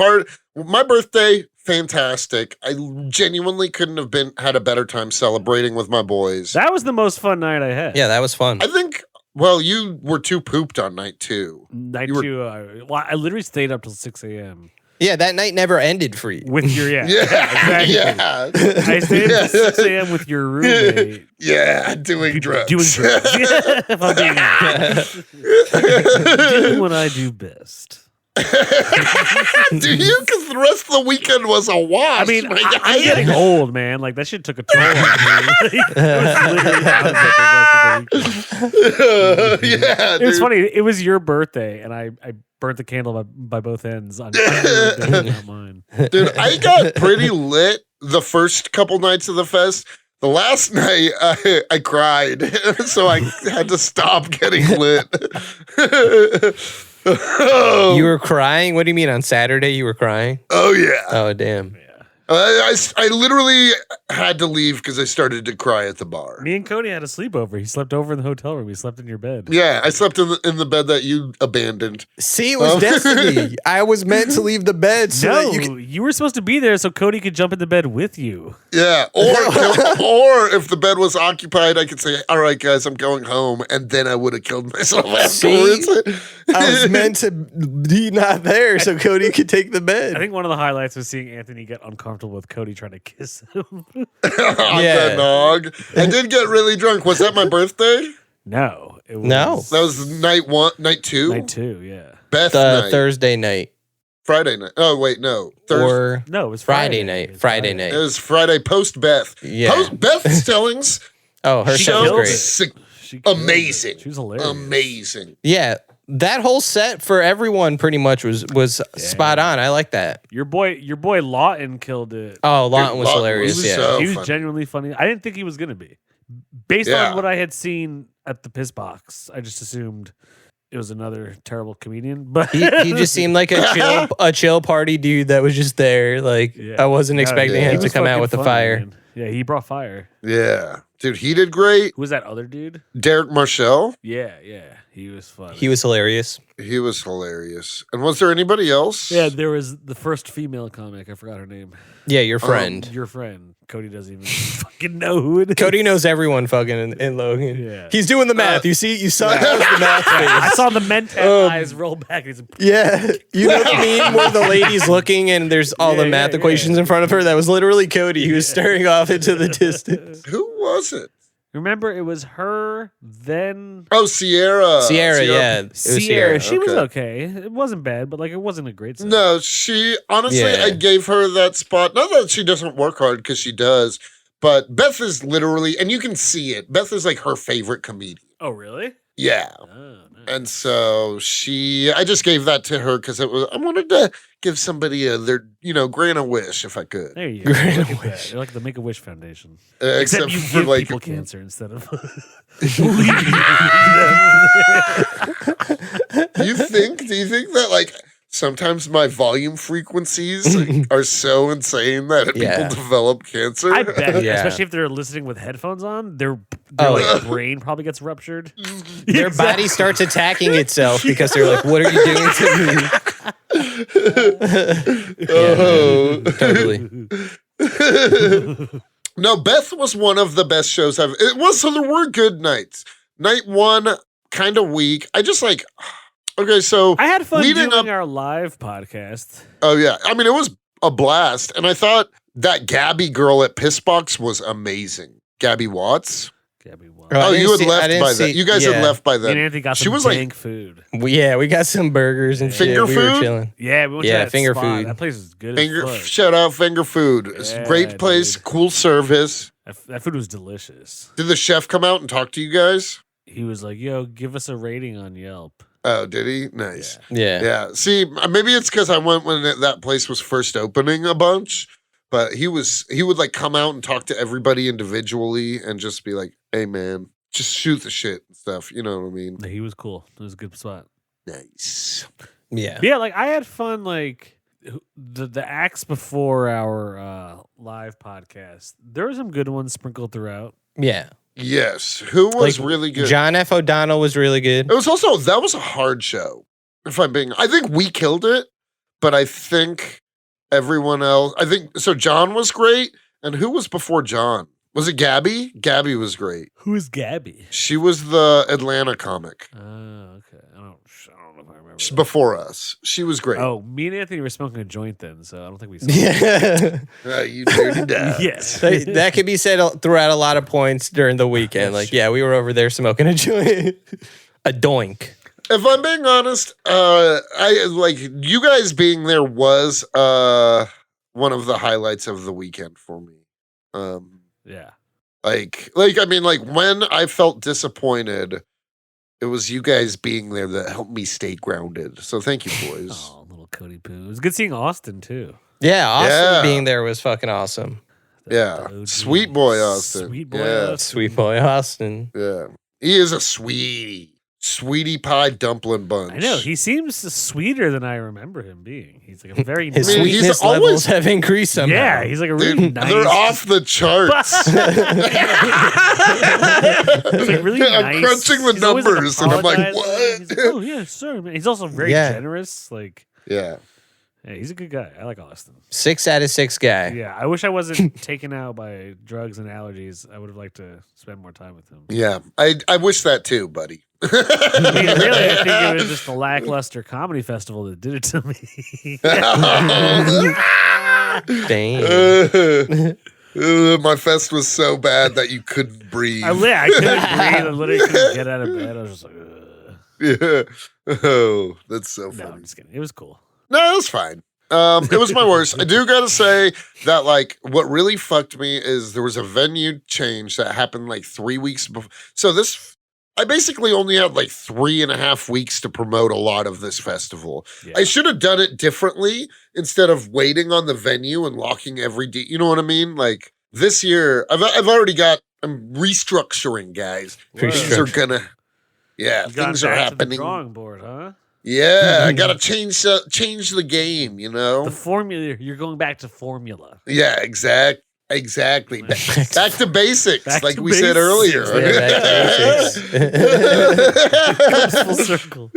my birthday, fantastic. I genuinely couldn't have had a better time celebrating with my boys. That was the most fun night I had. Yeah, that was fun. I think. Well, you were too pooped on night 2. Night You were- 2, I literally stayed up till 6 a.m. Yeah, that night never ended for you. with your Yeah, exactly. yeah, I stayed up till 6 a.m. with your roommate. yeah. Doing drugs. Doing drugs. If I'm being honest. Doing what I do best. Do you? Because the rest of the weekend was a wash. I mean, my I'm guy. getting old, man. Like, that shit took a toll on me. Like, I was literally out of it the rest of the weekend. Yeah, It was dude. funny. It was your birthday, and I burnt the candle by both ends on your birthday, not mine. Dude, I got pretty lit the first couple nights of the fest. The last night, I cried, so I had to stop getting lit. You were crying? What do you mean on Saturday you were crying? Oh, yeah. Oh, damn. I literally had to leave because I started to cry at the bar. Me and Cody had a sleepover. He slept over in the hotel room. He slept in your bed. Yeah, I slept in the bed that you abandoned. See, it was destiny. I was meant to leave the bed so No, that you could. you were supposed to be there so Cody could jump in the bed with you. Yeah, or if the bed was occupied, I could say, "All right, guys, I'm going home," and then I would have killed myself afterwards. I was meant to be not there so Cody could take the bed. I think one of the highlights was seeing Anthony get uncomfortable with Cody trying to kiss him. On Yeah. the nog. I did get really drunk. Was that my birthday? No, it was No. That was night 1, night 2. night 2. Yeah, Beth The night. Thursday night Friday night. Oh wait, no. Thursday. or no, it was Friday Friday night. It was Friday It night. was Friday post Beth. Yeah. Post Beth Stelling's Oh, her She set was killed great. it. sick, She killed it. amazing. She was hilarious. Amazing. Yeah, that whole set for everyone pretty much was spot on. I like that. Your boy Lawton killed it. Oh, Lawton was Lawton hilarious. was Yeah. so- He was funny. genuinely funny. I didn't think he was gonna be, based Yeah. on what I had seen at the Pissbox. I just assumed it was another terrible comedian. But He just seemed like a chill party dude that was just there. Like Yeah. I wasn't No, expecting yeah. him he to was come out fucking with the funny, fire. man. Yeah, he brought fire. Yeah. Dude, he did great. Who was that other dude? Derek Marshall. Yeah. He was fun. He was hilarious. He was hilarious. And was there anybody else? Yeah, there was the first female comic. I forgot her name. Yeah, your friend. Your friend. Cody doesn't even fucking know who it is. Cody knows everyone fucking in Logan. Yeah. He's doing the math. You saw that was the math face. I saw the mental eyes roll back. He's Yeah. You know the meme where the lady's looking and there's all the math equations in front of her? That was literally Cody. He was staring off into the distance. Who was it? Remember, it was her, then... Oh, Sierra. Sierra, yeah. It was Sierra. She was okay. It wasn't bad, but it wasn't a great song. No, she... Honestly, I gave her that spot. Not that she doesn't work hard, because she does. But Beth is literally... And you can see it. Beth is her favorite comedian. Oh, really? Yeah. Oh, nice. And so I just gave that to her because I wanted to give somebody grant a wish if I could. There you go. Grant Look a at that. You're like the Make-A-Wish Foundation. Except you for give people cancer instead of Do you think that sometimes my volume frequencies are so insane that people develop cancer? I bet, especially if they're listening with headphones on, their brain probably gets ruptured. Their body starts attacking itself because they're like, what are you doing to me? Totally. No, Beth was one of the best shows I've... It was, so there were good nights. Night one, kind of weak. I just okay, so... I had fun doing up, our live podcast. Oh, yeah. I mean, it was a blast. And I thought that Gabby girl at Pissbox was amazing. Gabby Watts. Oh, you had left by then. You guys had left by then. And Anthony got some dank food. We got some burgers and finger shit. food. We were chilling. Yeah, we went to that finger spot. food. That place is good as fuck. Shout out Finger Food. It's a great place, dude. cool service. That food was delicious. Did the chef come out and talk to you guys? He was like, yo, give us a rating on Yelp. Oh, did he? Nice. Yeah. See, maybe it's because I went when that place was first opening a bunch. But he would come out and talk to everybody individually and just be like, hey, man, just shoot the shit and stuff. You know what I mean? He was cool. It was a good spot. Nice. Yeah. Yeah, I had fun, the acts before our live podcast. There were some good ones sprinkled throughout. Yeah. Yes. Who was really good? John F. O'Donnell was really good. It was also, that was a hard show. I think we killed it, but I think everyone else, so John was great. And who was before John? Was it Gabby? Gabby was great. Who is Gabby? She was the Atlanta comic. Oh, okay. I don't know if I remember. She's before us. She was great. Oh, me and Anthony were smoking a joint then, so I don't think we saw Yeah. You dirty dog. Yes. That could be said throughout a lot of points during the weekend. We were over there smoking a joint. A doink. If I'm being honest, you guys being there was one of the highlights of the weekend for me. Yeah. When I felt disappointed, it was you guys being there that helped me stay grounded. So thank you, boys. Oh, little Cody Poo. It was good seeing Austin too. Yeah, Austin being there was fucking awesome. Sweet boy Austin. Sweet boy Austin. Yeah. He is a sweetie pie dumpling bunch. I know. He seems sweeter than I remember him being. He's a very His nice. sweetness levels have increased somehow. Yeah, he's a really nice. They're off the charts. It's really nice. I'm crunching the numbers and I'm like, what? He's oh, yeah, sorry, man. He's also very generous. Yeah, he's a good guy. I like Austin. 6 out of 6 guy. Yeah, I wish I wasn't taken out by drugs and allergies. I would have liked to spend more time with him. Yeah, I wish that too, buddy. I mean, really, I think it was just the lackluster comedy festival that did it to me. Dang. My fest was so bad that you couldn't breathe. I couldn't breathe. I literally couldn't get out of bed. I was just like, ugh. Yeah. Oh, that's so funny. No, I'm just kidding. It was cool. No, it was fine. It was my worst. I do gotta say that what really fucked me is there was a venue change that happened 3 weeks before. So I basically only had 3.5 weeks to promote a lot of this festival. Yeah. I should have done it differently instead of waiting on the venue and locking every you know what I mean? This year, I'm restructuring, guys. Things are gonna, things are happening. To the drawing board, huh? Yeah, I gotta change the game. You know, the formula. You're going back to formula. Yeah, exact. Exactly. Back to basics, Back like to we said earlier. Yeah, back to basics. Comes full circle.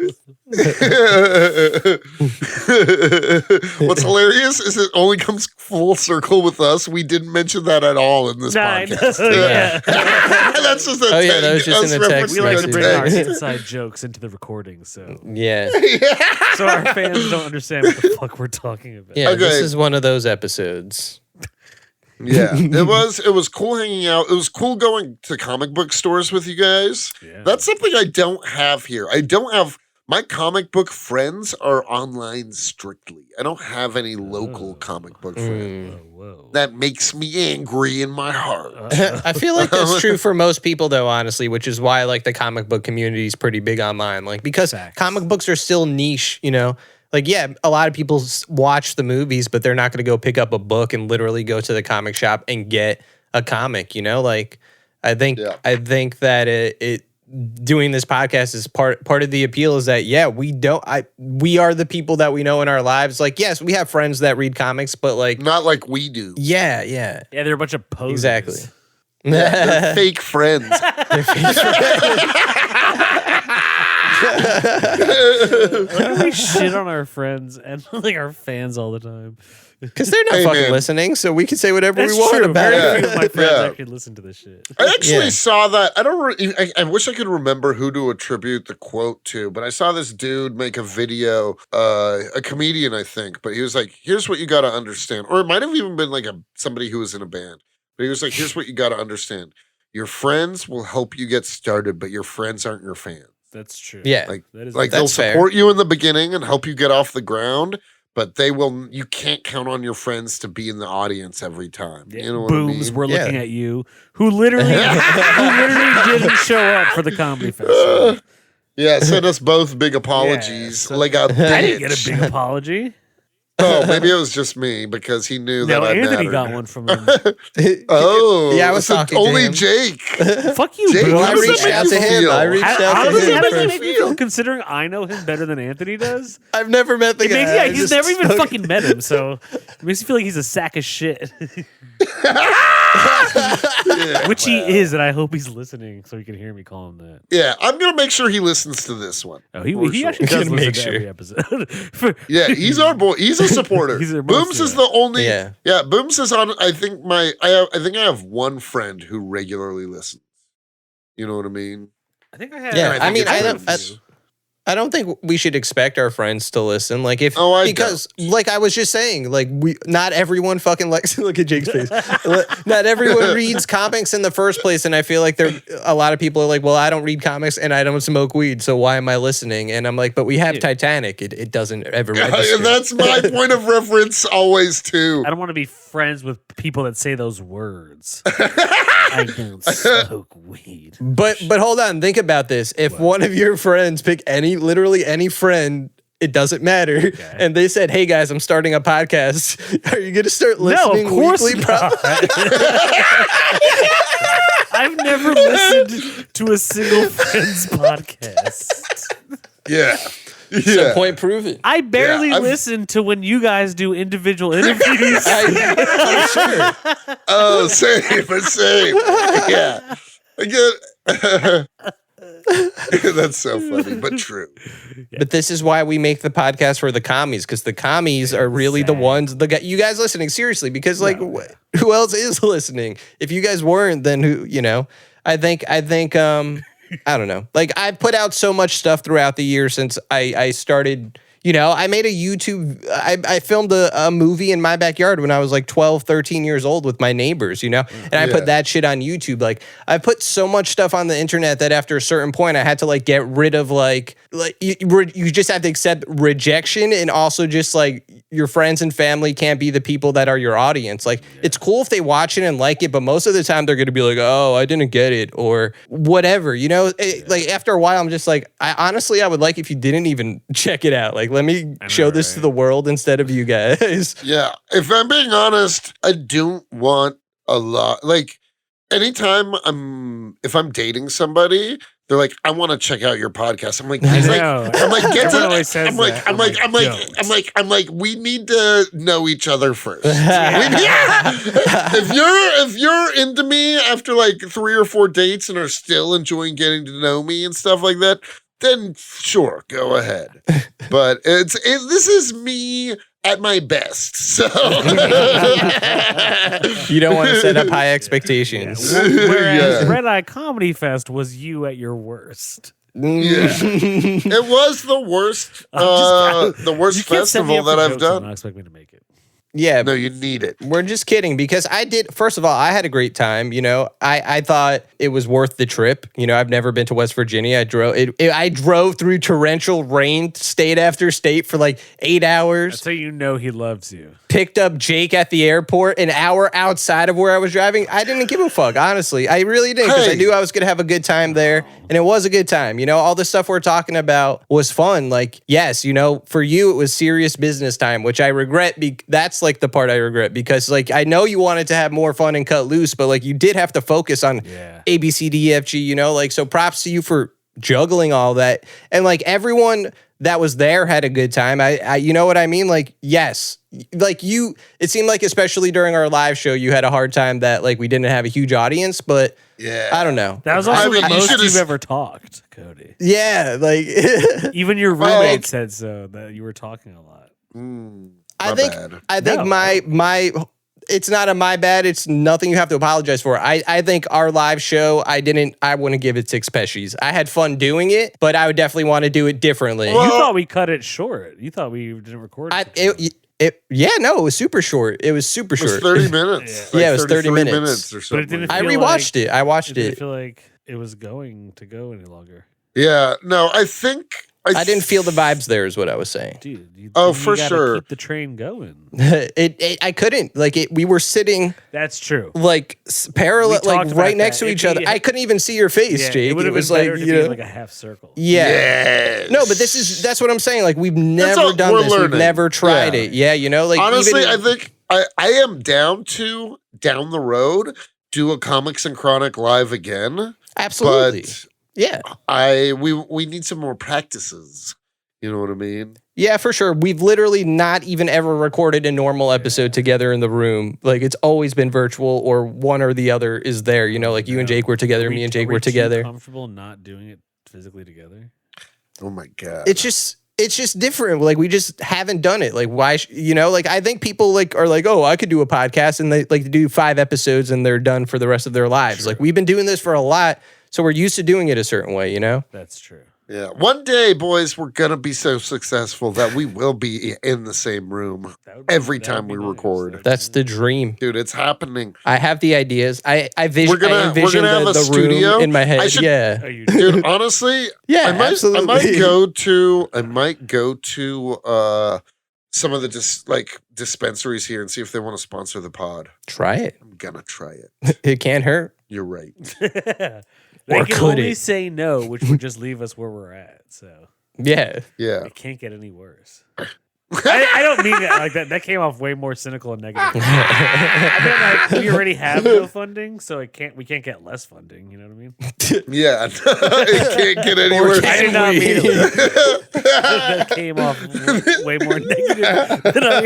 What's hilarious is it only comes full circle with us. We didn't mention that at all in this podcast. Yeah. That's just a that was just in the text. We like to message. bring our Yeah. inside jokes into the recording, so Yeah. so our fans don't understand what the fuck we're talking about. Yeah, this Okay. is one of those episodes. Yeah, it was cool hanging out. It was cool going to comic book stores with you guys. Yeah. That's something I don't have here. I don't have my comic book friends are online strictly. I don't have any local comic book friends. Whoa. That makes me angry in my heart. I feel like that's true for most people, though, honestly, which is why like the comic book community is pretty big online. Like because Facts. comic books are still niche, you know. Like, yeah, a lot of people watch the movies, but they're not going to go pick up a book and literally go to the comic shop and get a comic, you know? Like, I think that it doing this podcast is part of the appeal is that, yeah, we are the people that we know in our lives. Like, yes, we have friends that read comics, but like, Not like we do. yeah. Yeah, they're a bunch of posers. Exactly. They're fake friends. We shit on our friends and like our fans all the time. Because they're not Hey, fucking man. listening, so we can say whatever That's we want true. about Very it. few of my friends Yeah. actually listen to this shit. I actually Yeah. saw that. I don't. I wish I could remember who to attribute the quote to, but I saw this dude make a video. A comedian, I think, but he was like, "Here's what you got to understand," or it might have even been like somebody who was in a band. But he was like, "Here's what you got to understand: your friends will help you get started, but your friends aren't your fans. That's true. Yeah. Like, that is Like they'll That's fair. support you in the beginning and help you get off the ground." But they will. You can't count on your friends to be in the audience every time. Yeah. You know what Booms, I mean? we're Yeah. looking at you, who literally didn't show up for the comedy festival. Yeah, send us both big apologies. so- like a bitch. I didn't get a big apology. Oh, maybe it was just me because he knew No, that I Anthony mattered. got one from him. Oh, Yeah, I was so talking to only him. Jake. Fuck you, Jake, Booms. Well, I how does that reached make out you to him. feel? I reached out How to does him. that for- make me feel? Considering I know him better than Anthony does, I've never met the it guy. makes I he's just never even spoke- fucking met him. So it makes me feel like he's a sack of shit, Yeah, which he wow. is, and I hope he's listening so he can hear me call him that. Yeah, I'm gonna make sure he listens to this one. Oh, For he sure. actually does Can listen make to sure. every episode. For- Yeah, he's our boy. He's a supporter. He's our Booms most, is the only. Yeah. Yeah, Booms is on. I think I think I have one friend who regularly listens. You know what I mean? I think I have. Yeah, And I think mean, it's I don't- Booms. I don't think we should expect our friends to listen. Like if Oh, I because like I was just saying, like not everyone fucking likes look at Jake's face. Not everyone reads comics in the first place, and I feel like a lot of people are like, well, I don't read comics and I don't smoke weed, so why am I listening? And I'm like, but we have Yeah. Titanic. It doesn't ever Yeah, register. and that's my point of reference always too. I don't want to be friends with people that say those words. I don't smoke weed. But hold on, think about this. If one of your friends pick literally any friend, it doesn't matter, and they said, "Hey guys, I'm starting a podcast. Are you going to start No, listening of course weekly?" not. I've never listened to a single friend's podcast. Yeah. So Yeah. point proven. I barely Yeah, I've- listen to when you guys do individual interviews. I'm sure. Oh, same. Yeah. Again. That's so funny, but true. But this is why we make the podcast for the commies, because the commies are really the ones. You guys listening seriously, because like who else is listening? If you guys weren't, then who? You know, I think. I don't know. Like I've put out so much stuff throughout the year since I started. You know, I made a YouTube, I filmed a movie in my backyard when I was like 12, 13 years old with my neighbors, you know? And I put that shit on YouTube. Like, I put so much stuff on the internet that after a certain point, I had to like get rid of like you just have to accept rejection, and also just like your friends and family can't be the people that are your audience. Like, it's cool if they watch it and like it, but most of the time they're going to be like, oh, I didn't get it, or whatever, you know? Like, after a while, I'm just like, I would like if you didn't even check it out. Like, let me show this to the world instead of you guys. Yeah. If I'm being honest, I don't want a lot. Like, anytime if I'm dating somebody, they're like, I want to check out your podcast. I'm like, I he's know. like, I'm like, get Everyone to always says I'm like, that. I'm like, we need to know each other first. If you're into me after like 3 or 4 dates and are still enjoying getting to know me and stuff like that, then sure, go ahead. But this is me at my best. So You don't want to set up high expectations. Whereas Red Eye Comedy Fest was you at your worst. It was the worst the worst festival that I've done. Not expect me to make it. Yeah. No, you need it. We're just kidding because first of all, I had a great time. You know, I thought it was worth the trip. You know, I've never been to West Virginia. I drove through torrential rain, state after state for like 8 hours. That's how you know he loves you. Picked up Jake at the airport an hour outside of where I was driving. I didn't give a fuck, honestly. I really didn't because I knew I was going to have a good time there. And it was a good time. You know, all the stuff we're talking about was fun. Like, yes, you know, for you, it was serious business time, which I regret. That's like the part I regret because like, I know you wanted to have more fun and cut loose, but like you did have to focus on A, B, C, D, E, F, G, you know, like, so props to you for juggling all that. And like everyone that was there had a good time. I you know what I mean? Like, yes, like it seemed like, especially during our live show, you had a hard time that like we didn't have a huge audience, but I don't know. That was also the most you've ever talked, Cody. Yeah. Like even your roommate said so, that you were talking a lot. I think my it's not a my bad. It's nothing you have to apologize for. I think our live show, I wouldn't give it 6 peshies. I had fun doing it, but I would definitely want to do it differently. Well, you thought we cut it short. You thought we didn't record it. It was super short. It was super short. It was 30 minutes. Yeah, it was 30 minutes or something. But it didn't I rewatched it. I watched it. I didn't feel like it was going to go any longer. Yeah, no, I think I didn't feel the vibes there is what I was saying. Dude, you for sure. Keep the train going. I couldn't. Like we were sitting. That's true. Like parallel, like right next to each other. I couldn't even see your face, Jake. It was like like a half circle. Yeah. Yes. No, but that's what I'm saying. Like we've never done this. Learning. We've never tried it. Yeah, you know, like honestly, I think I am down the road do a Comics and Chronic live again. Absolutely. But yeah. We need some more practices. You know what I mean? Yeah, for sure. We've literally not even ever recorded a normal episode together in the room. Like it's always been virtual or one or the other is there. You know, like you and Jake were together, me and Jake were together. Comfortable not doing it physically together? Oh my God. It's just different. Like we just haven't done it. Like why, you know, like I think people like are like, oh, I could do a podcast and they like to do 5 episodes and they're done for the rest of their lives. Sure. Like we've been doing this for a lot. So we're used to doing it a certain way, you know? That's true. Yeah. One day, boys, we're going to be so succccessful that we will be in the same room every time we record. That's the dream. Dude, it's happening. I have the ideas. I envision we're gonna have a studio room in my head. Yeah. Dude, honestly, yeah, I might go to some of the dispensaries here and see if they want to sponsor the pod. Try it. I'm going to try it. It can't hurt. You're right. They can only say no, which would just leave us where we're at. So yeah. It can't get any worse. I don't mean it like that. That came off way more cynical and negative. I mean, like we already have no funding, so we can't get less funding. You know what I memean? Yeah, it can't get any worse. I did not mean it. That came off way more negative than I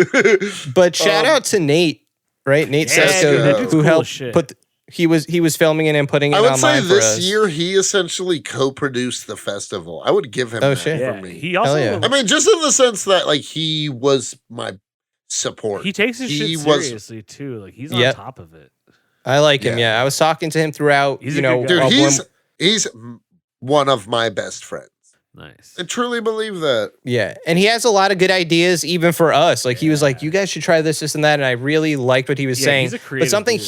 intended. But shout out to Nate, right? Nate Sesko, who helped put. He was filming it and putting it online for us. I would say this year he essentially co-produced the festival. I would give him that for me. He also, I mean, just in the sense that like he was my support. He takes his shit seriously too. Like he's on top of it. I like him. Yeah, I was talking to him throughout. He's dude, he's one of my best friends. Nice. I truly believe that. Yeah. And he has a lot of good ideas even for us. Like he was like, you guys should try this and that. And I really liked what he was saying. He's a creative but something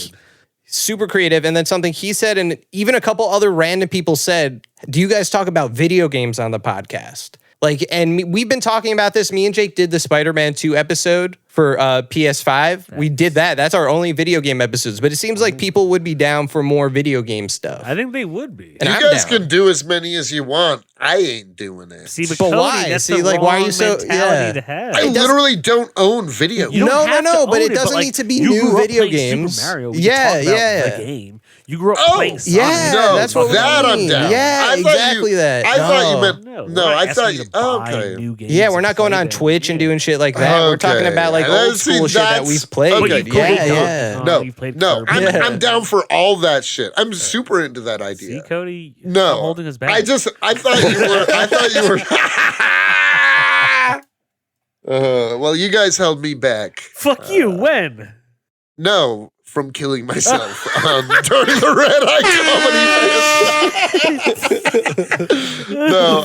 super creative. And then something he said, and even a couple other random people said, do you guys talk about video games on the podcast? Like, and we've been talking about this. Me and Jake did the Spider-Man 2 episode for PS5. We did that. That's our only video game episodes. But it seems like people would be down for more video game stuff. I think they would be. And you guys can do as many as you want. I ain't doing it. See, but Cody, why? That's the wrong why are you so mentality to have. I literally don't own video games. No, but it doesn't need to be new video games. Super Mario. Yeah. The game. You grew up playing Sonic. Yeah, No, that's what that we I'm mean. down. Yeah, I thought exactly that. I thought you meant No, no. we're not I asking thought you you. to buy Okay. new games. Yeah, we're and not going play on them. Twitch and Yeah. doing shit like that. We're talking Okay. about like old See, school shit that we've played. okay. But you've played Yeah. Donkey No, Kong, you've played no, Kirby. I'm down for all that shit. I'm super into that idea. See, Cody, you're No, not holding us back. I thought you were. I thought you were. Well, you guys held me back. Fuck you. When? No, from killing myself during the Red Eye Comedy Fest. No,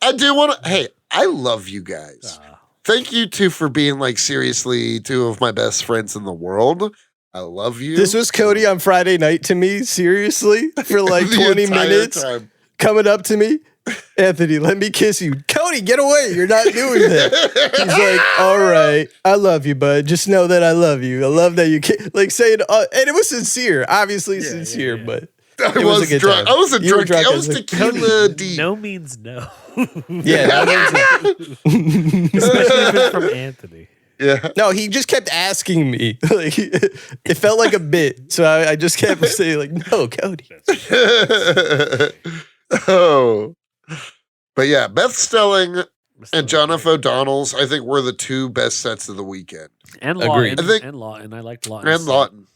I do want to. Hey, I love you guys. Thank you two for being like seriously two of my best friends in the world. I love you. This was Cody on Friday night to me, seriously, for like The 20 entire minutes. time. Coming up to me, Anthony, let me kiss you. Cody, get away. You're not doing that. He's like, all right, I love you, bud. Just know that I love you. I love that you like saying, and it was sincere, obviously sincere, but I was drunk. I wasn't You were drunk. I drunk was as a- tequila deep. No means no. Yeah, that means Especially if it's from Anthony. Yeah. no, he just kept asking me. Like, it felt like a bit. So I just kept saying, like, no, Cody. Oh. But yeah, Beth Stelling and John F. O'Donnell's, I think, were the two best sets of the weekend. And Agreed. Lawton. I think- And I liked Lawton. And Lawton.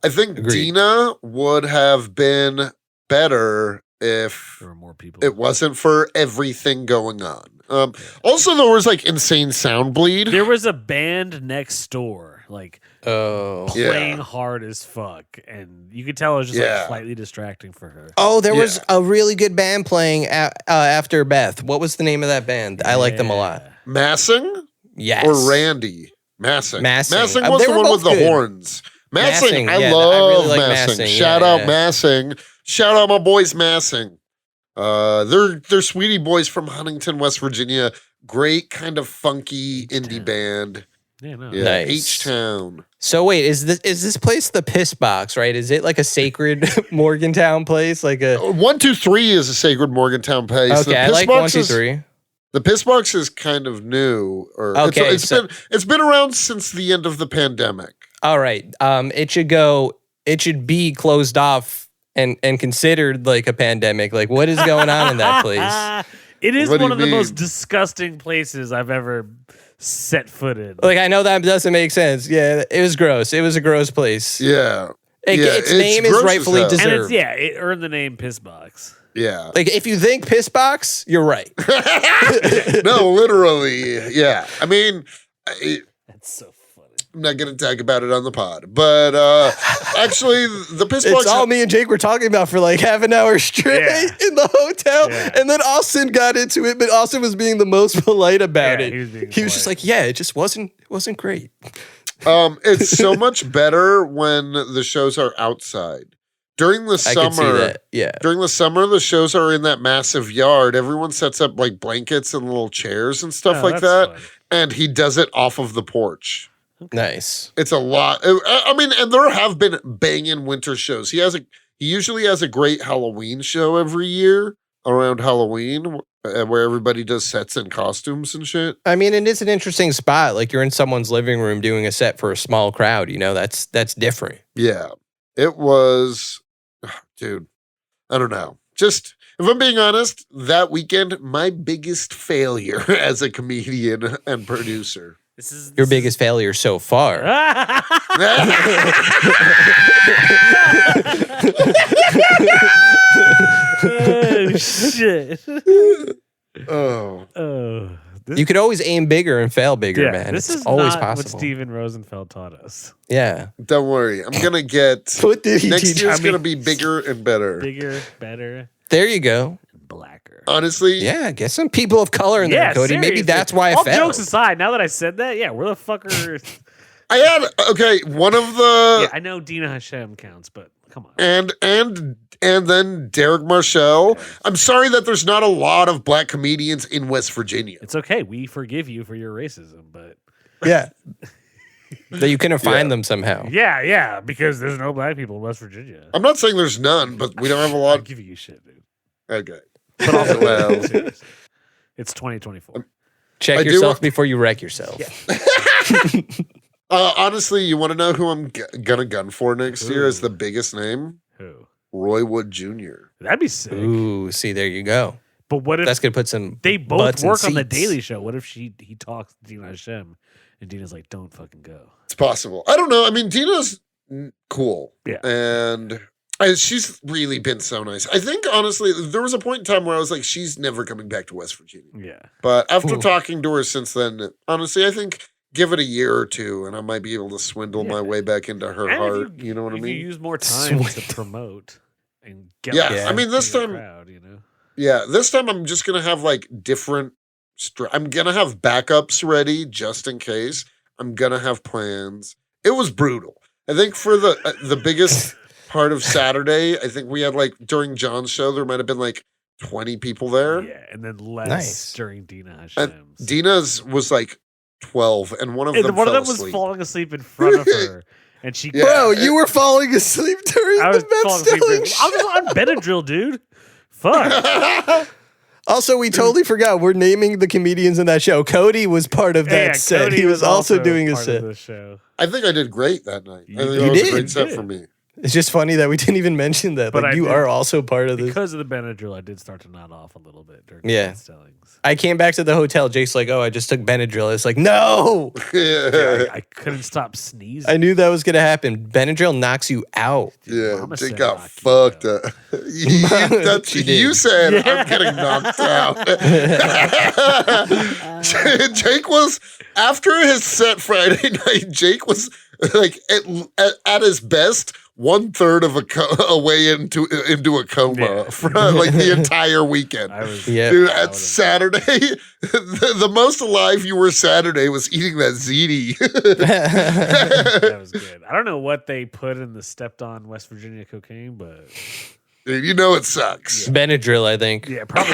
I think Agreed. Dina would have been better if There were more people. it wasn't for everything going on. Also, there was like insane sound bleed. There was a band next door, like Oh. Yeah. playing hard as fuck, and you could tell it was just Yeah. like slightly distracting for her. Oh, there was Yeah. a really good band playing after Beth. What was the name of that band? I like them a lot. Massing Yes. or Randy? Massing. Massing. Massing They was the were one both with the good. horns. Massing. Massing, I yeah, I love really like Massing. Massing, Shout yeah, out yeah. Massing. Shout out my boys Massing. They're sweetie boys from Huntington, West Virginia. Great kind of funky indie band. Yeah, no. Yeah, Nice. H-Town. So wait, is this place the Pissbox, right? Is it like a sacred Morgantown place? Like a 123 is a sacred Morgantown place. Okay, I like 123. The Pissbox is kind of new, or Okay, it's been around since the end of the pandemic. All right. It should be closed off and considered like a pandemic. Like, what is going on in that place? It is What do one you of the most mean? disgusting places I've ever set foot in. Like, I know that doesn't make sense. Yeah, it was gross. It was a gross place. Yeah. Its name is gross as rightfully hell. deserved. And it earned the name Pissbox. Yeah. Like, if you think Pissbox, you're right. No, literally. Yeah. I mean, That's so funny. I'm not going to talk about it on the pod, but actually, the Pissbox. It's all me and Jake were talking about for like half an hour straight Yeah. in the hotel. Yeah. And then Austin got into it, but Austin was being the most polite about Yeah, it. he was being He was just polite. like, yeah, it just wasn't great. It's so much better when the shows are outside. During the I could see summer, that. Yeah. during the summer, the shows are in that massive yard. Everyone sets up like blankets and little chairs and stuff Oh, like that's that. fun. And he does it off of the porch. Nice. It's a lot. I mean, and there have been banging winter shows. He usually has a great Halloween show every year around Halloween where everybody does sets and costumes and shit. I mean, it is an interesting spot. Like you're in someone's living room doing a set for a small crowd. You know, that's different. Yeah. It was, dude, I don't know. Just, if I'm being honest, that weekend, my biggest failure as a comedian and producer. Your biggest failure so far. Oh, shit. Oh. Oh. You could always aim bigger and fail bigger, man. This It's is always not possible. what Steven Rosenfeld taught us. Yeah. Don't worry. I'm going to get, What did he next teach? year's going to be bigger and better. Bigger, better, There you go. blacker. Honestly, Yeah, get some people of color in there, Cody. Maybe seriously. that's why I All failed. jokes aside, now that I said that, yeah, we're the fucker. I had, okay, one of the, Yeah, I know Dina Hashem counts, but come on. and then Derek Marshall. I'm sorry that there's not a lot of black comedians in West Virginia. It's okay. We forgive you for your racism, but Yeah. That you couldn't find them somehow. yeah, because there's no black people in West Virginia. I'm not saying there's none, but we don't have a I'm lot. giving you shit, dude. Okay. But also, Well. it's 2024. Check I do yourself want- before you wreck yourself. Yeah. Honestly, you want to know who I'm gonna gun for next year as the biggest name? Who? Roy Wood Jr. That'd be sick. Ooh, see, there you go. But what if That's gonna put some. they both butts in work on the seats. Daily Show? What if he talks to Dina Hashem, and Dina's like, "Don't fucking go." It's possible. I don't know. I mean, Dina's cool. Yeah. And she's really been so nice. I think, honestly, there was a point in time where I was like, she's never coming back to West Virginia. Yeah. But after talking to her since then, honestly, I think give it a year or two and I might be able to swindle my way back into her heart. You know what I mean? If you use more time to promote and get I mean, this time, crowd, you know? Yeah, this time I'm just going to have like different, I'm going to have backups ready just in case. I'm going to have plans. It was brutal. I think for the biggest part of Saturday, I think we had like during John's show, there might have been like 20 people there. Yeah, and then less during Dina Hashem's. And Dina's was like 12, and one of them was falling asleep in front of her. And she, Bro, you were falling asleep during I was the Beth falling asleep. Stelling I was on Benadryl, dude. Fuck. Also, we totally forgot we're naming the comedians in that show. Cody was part of that set. Cody He was also doing a part set. of the show. I think I did great that night. I think You that was did. a great set You for did. me. It's just funny that we didn't even mention that. But Like, I you did- are also part of this. Because of the Benadryl, I did start to nod off a little bit during Yeah. the Stellings. I came back to the hotel. Jake's like, "Oh, I just took Benadryl." It's like, no. I couldn't stop sneezing. I knew that was gonna happen. Benadryl knocks you out. Yeah, Mama Jake said got knock you fucked out. up. That's She did. you said. Yeah. I'm getting knocked out. Jake was after his set Friday night. Jake was like at his best 1/3 of away into a coma Yeah. for like the entire weekend. I was, Yeah. Dude, I at would've- Saturday, the most alive you were Saturday was eating that ziti. that was good. I don't know what they put in the stepped on West Virginia cocaine, but Dude, you know it sucks. Benadryl, I think. yeah, probably.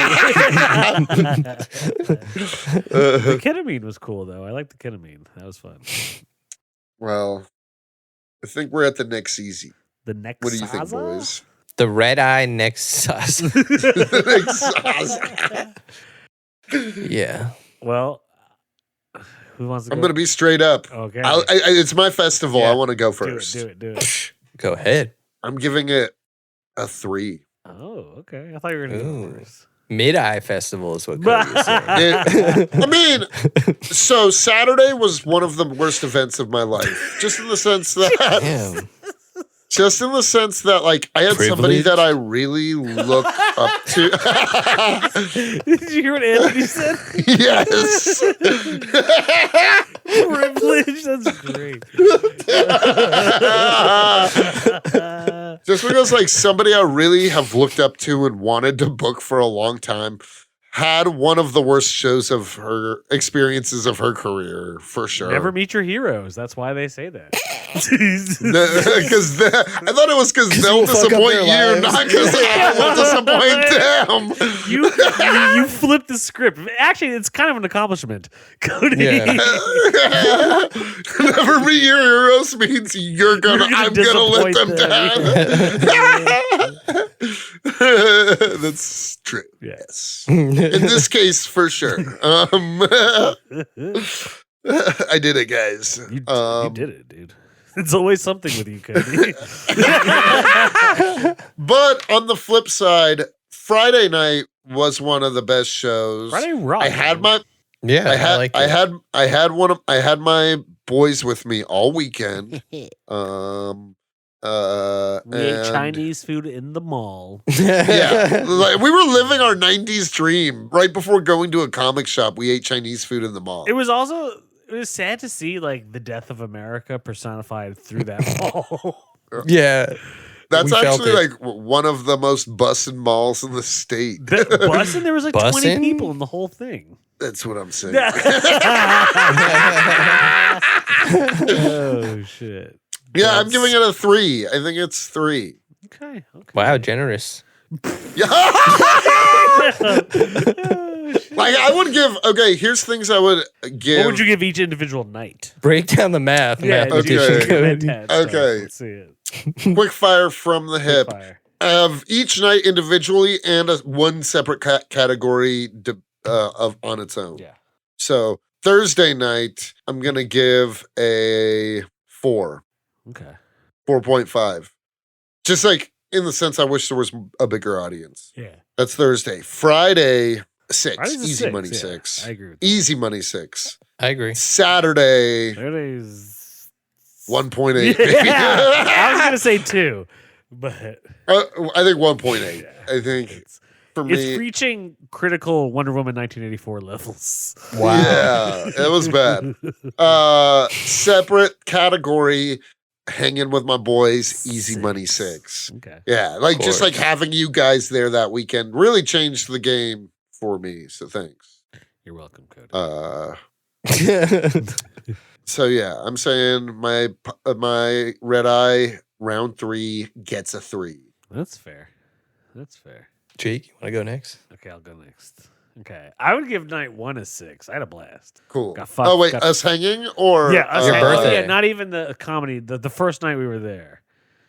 The ketamine was cool though. I like the ketamine. That was fun. Well, I think we're at the next easy. The next. What do you think, boys? The red eye next sauce. Yeah. Well, who wants to? I'm going to be straight up. Okay. It's my festival. Yeah. I want to go do first. it. Do it. Go ahead. I'm giving it a 3. Oh, okay. I thought you were gonna Ooh. go first. Mid-eye festival is what Cody was saying. I mean, so Saturday was one of the worst events of my life. Just in the sense that Damn. Just in the sense that, like, I had somebody Privilege? that I really look up to. Did you hear what Anthony said? Yes. Privilege. That's great. Just because, like, somebody I really have looked up to and wanted to book for a long time had one of the worst shows of her experiences of her career, for sure. Never meet your heroes. That's why they say that. Because I thought it was because they'll will fuck up disappoint their you, lives. not because I will disappoint them. you flip the script. Actually, it's kind of an accomplishment, Cody. Yeah. Never meet your heroes means I'm gonna let them down. That's true. Yeah. Yes. In this case, for sure. I did it, guys. You did it, dude. It's always something with you, Cody. But on the flip side, Friday night was one of the best shows. Friday rock. I had my Yeah, I had my boys with me all weekend. We ate Chinese food in the mall. Yeah, like, we were living our 90s dream. Right before going to a comic shop, we ate Chinese food in the mall. It was sad to see like the death of America personified through that mall. Yeah. That's we felt actually it. like one of the most busted malls in the state. Bussin', there was like 20 Bussin'? people in the whole thing. That's what I'm saying. Oh shit. Yeah, I'm giving it a 3. I think it's 3. Okay. Wow, generous. Yeah. Like I would give. Okay, here's things I would give. What would you give each individual night? Break down the math, mathematician okay. Cody. Okay. Let's see it. Quick fire from the hip. Fire. Of each night individually and one separate category on its own. Yeah. So Thursday night, I'm gonna give a 4, Okay. 4.5. Just like in the sense I wish there was a bigger audience. Yeah. That's Thursday. Friday, 6. Friday's a Easy 6, money yeah. 6. I agree with that. Easy money 6. I agree. Saturday, Saturday's 1.8. Yeah. I was gonna say 2, but I think 1.8. Yeah. I think for it's me, reaching critical Wonder Woman 1984 levels. Wow. yeah, it was bad. Separate category, hanging with my boys, easy money 6. Okay. Yeah, like just course. like having you guys there that weekend really changed the game for me. So thanks. You're welcome, Cody. So yeah, I'm saying my red eye round 3 gets a 3. That's fair. That's fair. Jake, you want to go next? Okay, I'll go next. Okay. I would give night 1 a 6. I had a blast. Cool. Got fucked, Oh wait, got- us hanging or Yeah, us Your hanging- birthday. Yeah, not even the comedy. The first night we were there.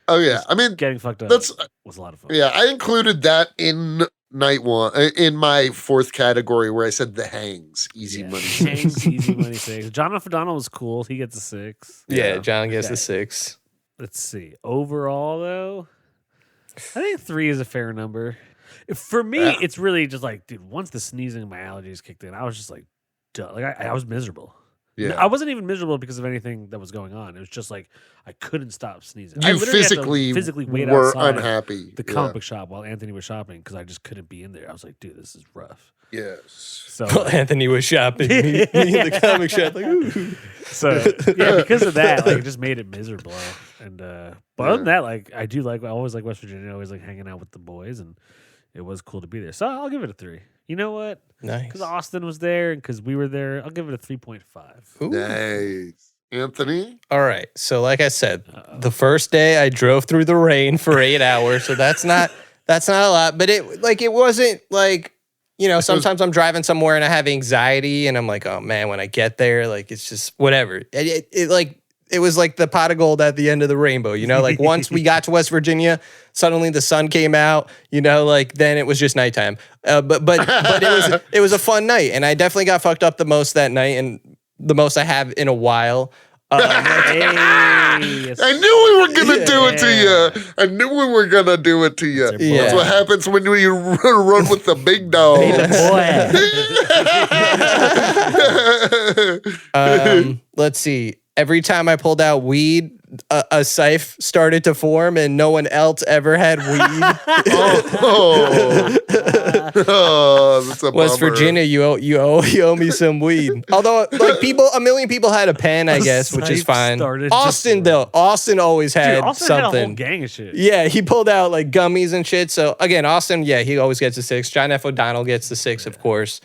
Oh yeah, I mean Getting fucked up that's was a lot of fun. yeah. I included that in night 1 in my 4th category where I said the hangs, easy Yeah. money. Hangs, easy money 6. John F. O'Donnell was cool. He gets a 6. Yeah, John gets Okay. the 6. Let's see. Overall, though, I think 3 is a fair number. For me, Yeah. it's really just like, dude, once the sneezing and my allergies kicked in, I was just like, duh. Like, I was miserable. Yeah, I wasn't even miserable because of anything that was going on. It was just like, I couldn't stop sneezing. I you literally had to physically wait were outside unhappy. the comic book shop while Anthony was shopping because I just couldn't be in there. I was like, dude, this is rough. Yes. So, Well, Anthony was shopping. Me in the comic shop. Like, ooh. so yeah, because of that, like, it just made it miserable. And but other than that, like, I always like West Virginia. I always like hanging out with the boys, and it was cool to be there. So I'll give it a 3. You know what? Nice. Because Austin was there and because we were there, I'll give it a 3.5. Ooh. Nice. Anthony? All right. So like I said, Uh-oh. the first day I drove through the rain for 8 hours. So that's not a lot. But it wasn't like, you know, sometimes I'm driving somewhere and I have anxiety and I'm like, oh man, when I get there, like it's just whatever. It was like the pot of gold at the end of the rainbow, you know, like once we got to West Virginia, suddenly the sun came out, you know, like then it was just nighttime. But it was a fun night. And I definitely got fucked up the most that night and the most I have in a while. Hey, I knew we were gonna do it to you. I knew we were gonna do it to you. Yeah. That's what happens when you run with the big dog. Let's see. Every time I pulled out weed, a scythe started to form, and no one else ever had weed. That's a West bummer. Virginia, you owe me some weed. Although, like a million people had a pen, I guess, which is Scythe fine. started Austin to though, Austin always had Dude, Austin had a whole something. gang of shit. Yeah, he pulled out like gummies and shit. So again, Austin, yeah, he always gets a 6. John F. O'Donnell gets the 6, of course.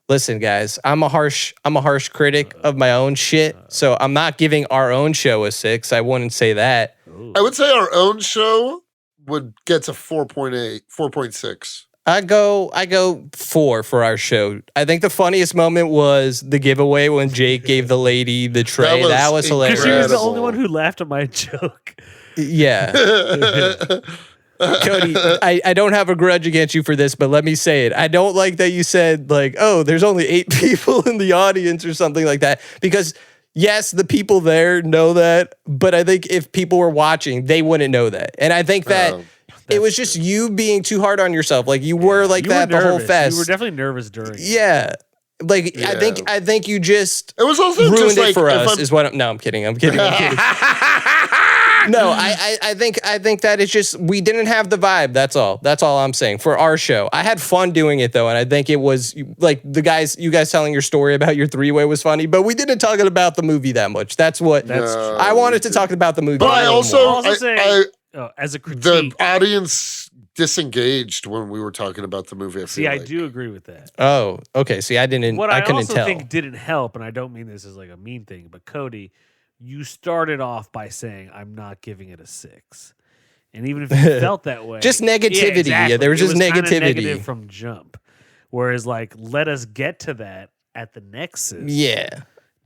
Listen, guys, I'm a harsh critic of my own shit. So I'm not giving our own show a 6. I wouldn't say that. I would say our own show would get to 4.8, 4.6. I go 4 for our show. I think the funniest moment was the giveaway when Jake gave the lady the tray. That was hilarious. Because she was the Incredible. only one who laughed at my joke. Yeah. Cody, I don't have a grudge against you for this, but let me say it. I don't like that you said, like, oh, there's only 8 people in the audience or something like that. Because, yes, the people there know that, but I think if people were watching, they wouldn't know that. And I think that it was just you being too hard on yourself. Like, you were like You that were the whole nervous. fest. You were definitely nervous during it. Yeah. Like, Yeah. I think you just It was also ruined just it like for if us, I'm- is what I'm kidding. I'm kidding. No, I think that it's just we didn't have the vibe. That's all I'm saying for our show. I had fun doing it though, and I think it was like you guys telling your story about your 3-way was funny, but we didn't talk about the movie that much. That's what No, I wanted to talk about the movie. But I a little also, more. Also saying- I as a the critique, audience disengaged when we were talking about the movie. see, I do agree with that. Oh, okay. See, I couldn't also tell. think didn't help, and I don't mean this as like a mean thing, but Cody, you started off by saying I'm not giving it a 6, and even if you felt that way, Just negativity. Yeah, exactly. there was It just kinda negativity. negative from jump. Whereas, like, let us get to that at the Nexus. Yeah.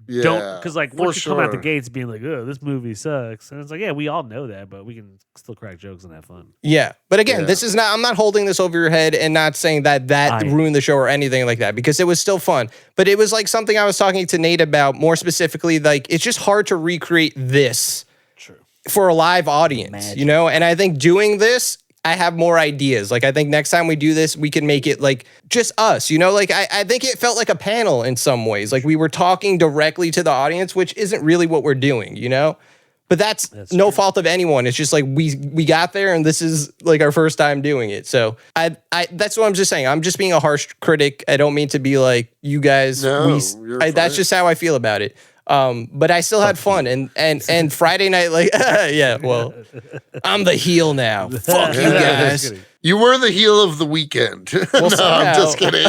Yeah, Because like for once you come out the sure. gates being like, oh, this movie sucks, and it's like, yeah, we all know that, but we can still crack jokes and have fun. Yeah. But again, Yeah. this is not, I'm not holding this over your head and not saying that ruined the show or anything like that, because it was still fun. But it was like something I was talking to Nate about more specifically, like it's just hard to recreate this True. for a live audience, you know? And I think doing this, I have more ideas. Like, I think next time we do this, we can make it like just us, you know? Like, I think it felt like a panel in some ways. Like, we were talking directly to the audience, which isn't really what we're doing, you know? But that's no fault of anyone. It's just like we got there and this is like our first time doing it. So I that's what I'm just saying. I'm just being a harsh critic. I don't mean to be like you guys. No, that's just how I feel about it. But I still had fun and Friday night, like, yeah, well, I'm the heel now. Fuck you guys. You were the heel of the weekend. Well, no, I'm just kidding.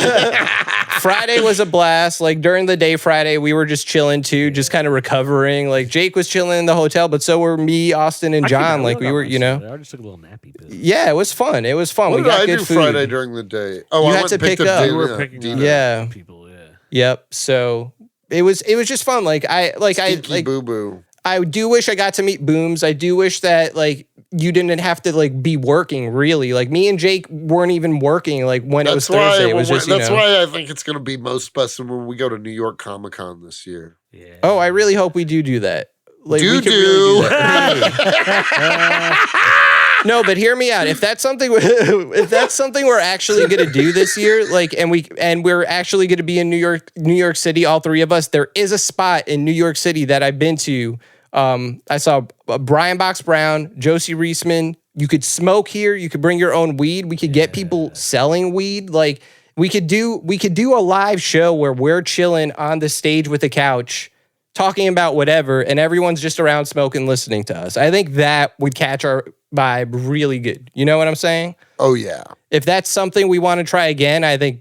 Friday was a blast. Like during the day Friday, we were just chilling too, just kind of recovering. Like Jake was chilling in the hotel, but so were me, Austin, and John. Like we were, you know. I just took a little nappy. Yeah, it was fun. It was fun. What we did got I good do food. Friday during the day? Oh, You I had went to and picked pick up up. Dana. You were picking up Yeah. people. Yeah. Yep. So it was just fun. Stinky boo boo. I do wish I got to meet Booms. I do wish that like you didn't have to like be working really. Like me and Jake weren't even working like when it was Thursday. It was just, that's why I think it's going to be most special when we go to New York Comic Con this year. Yeah. Oh, I really hope we do that. Like Do we could really do that. No, but hear me out. If that's something we're actually going to do this year, like, and we're actually going to be in New York City, all three of us, there is a spot in New York City that I've been to. I saw Brian Box Brown, Josie Reisman. You could smoke here. You could bring your own weed. We could get people selling weed. Like we could do a live show where we're chilling on the stage with a couch, talking about whatever, and everyone's just around smoking, listening to us. I think that would catch our vibe really good. You know what I'm saying? Oh yeah. If that's something we want to try again, I think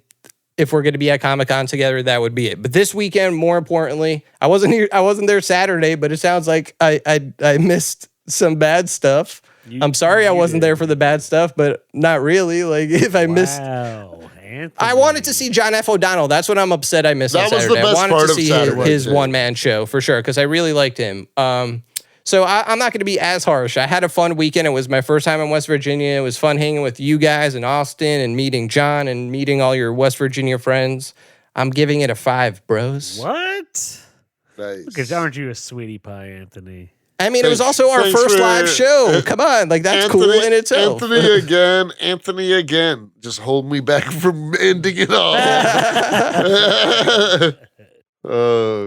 if we're going to be at Comic-Con together, that would be it. But this weekend, more importantly, I wasn't there Saturday, but it sounds like I missed some bad stuff. I'm sorry I wasn't there for the bad stuff, but not really. Like if I missed, Anthony. I wanted to see John F. O'Donnell. That's what I'm upset I missed on That was Saturday. the best I wanted part to of see Saturday, his yeah. one-man show for sure because I really liked him. So I'm not going to be as harsh. I had a fun weekend. It was my first time in West Virginia. It was fun hanging with you guys in Austin and meeting John and meeting all your West Virginia friends. I'm giving it a 5, bros. What? Nice. Because aren't you a sweetie pie, Anthony? I mean, it was also our first live show. Come on, like that's cool in itself. Anthony again. Just hold me back from ending it all.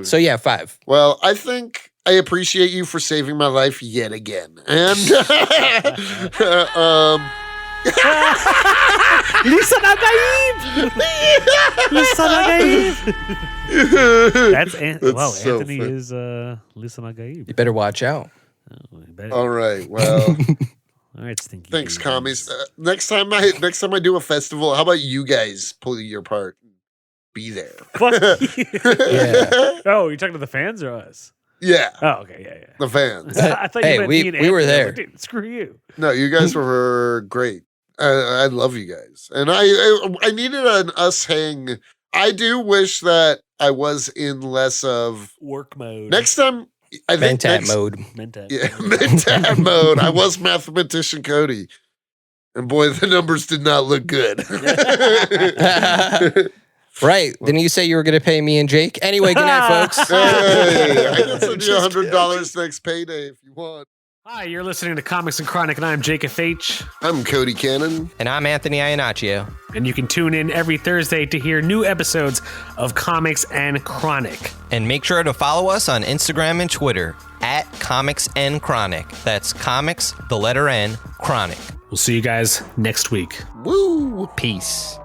So yeah, 5. Well, I think I appreciate you for saving my life yet again. And Lisa Nagaib! Lisa Nagaib! That's so Anthony funny. is Lisa Nagaib. You better watch out. all right, well, All right, stinky. thanks, babies. commies. Next time I do a festival, how about you guys pull your part? Be there. Fuck you. Yeah. Oh, you're talking to the fans or us? Yeah, Oh, okay, yeah. the fans. I thought Hey, you meant we- me and we were Anthony. there. Dude, screw you. No, you guys were great. I love you guys, and I needed an us hang. I do wish that I was in less of Work mode. next time. I think Mentat mode. Mentat. Yeah, Mentat mode. I was Mathematician Cody, and boy, the numbers did not look good. Right. Didn't you say you were going to pay me and Jake? Anyway, good night, folks. Hey, I can send you $100 next payday if you want. Hi, you're listening to Comics and Chronic, and I'm Jake FH. I'm Cody Cannon. And I'm Anthony Iannaccio. And you can tune in every Thursday to hear new episodes of Comics and Chronic. And make sure to follow us on Instagram and Twitter at Comics N Chronic. That's comics, the letter N, Chronic. We'll see you guys next week. Woo! Peace.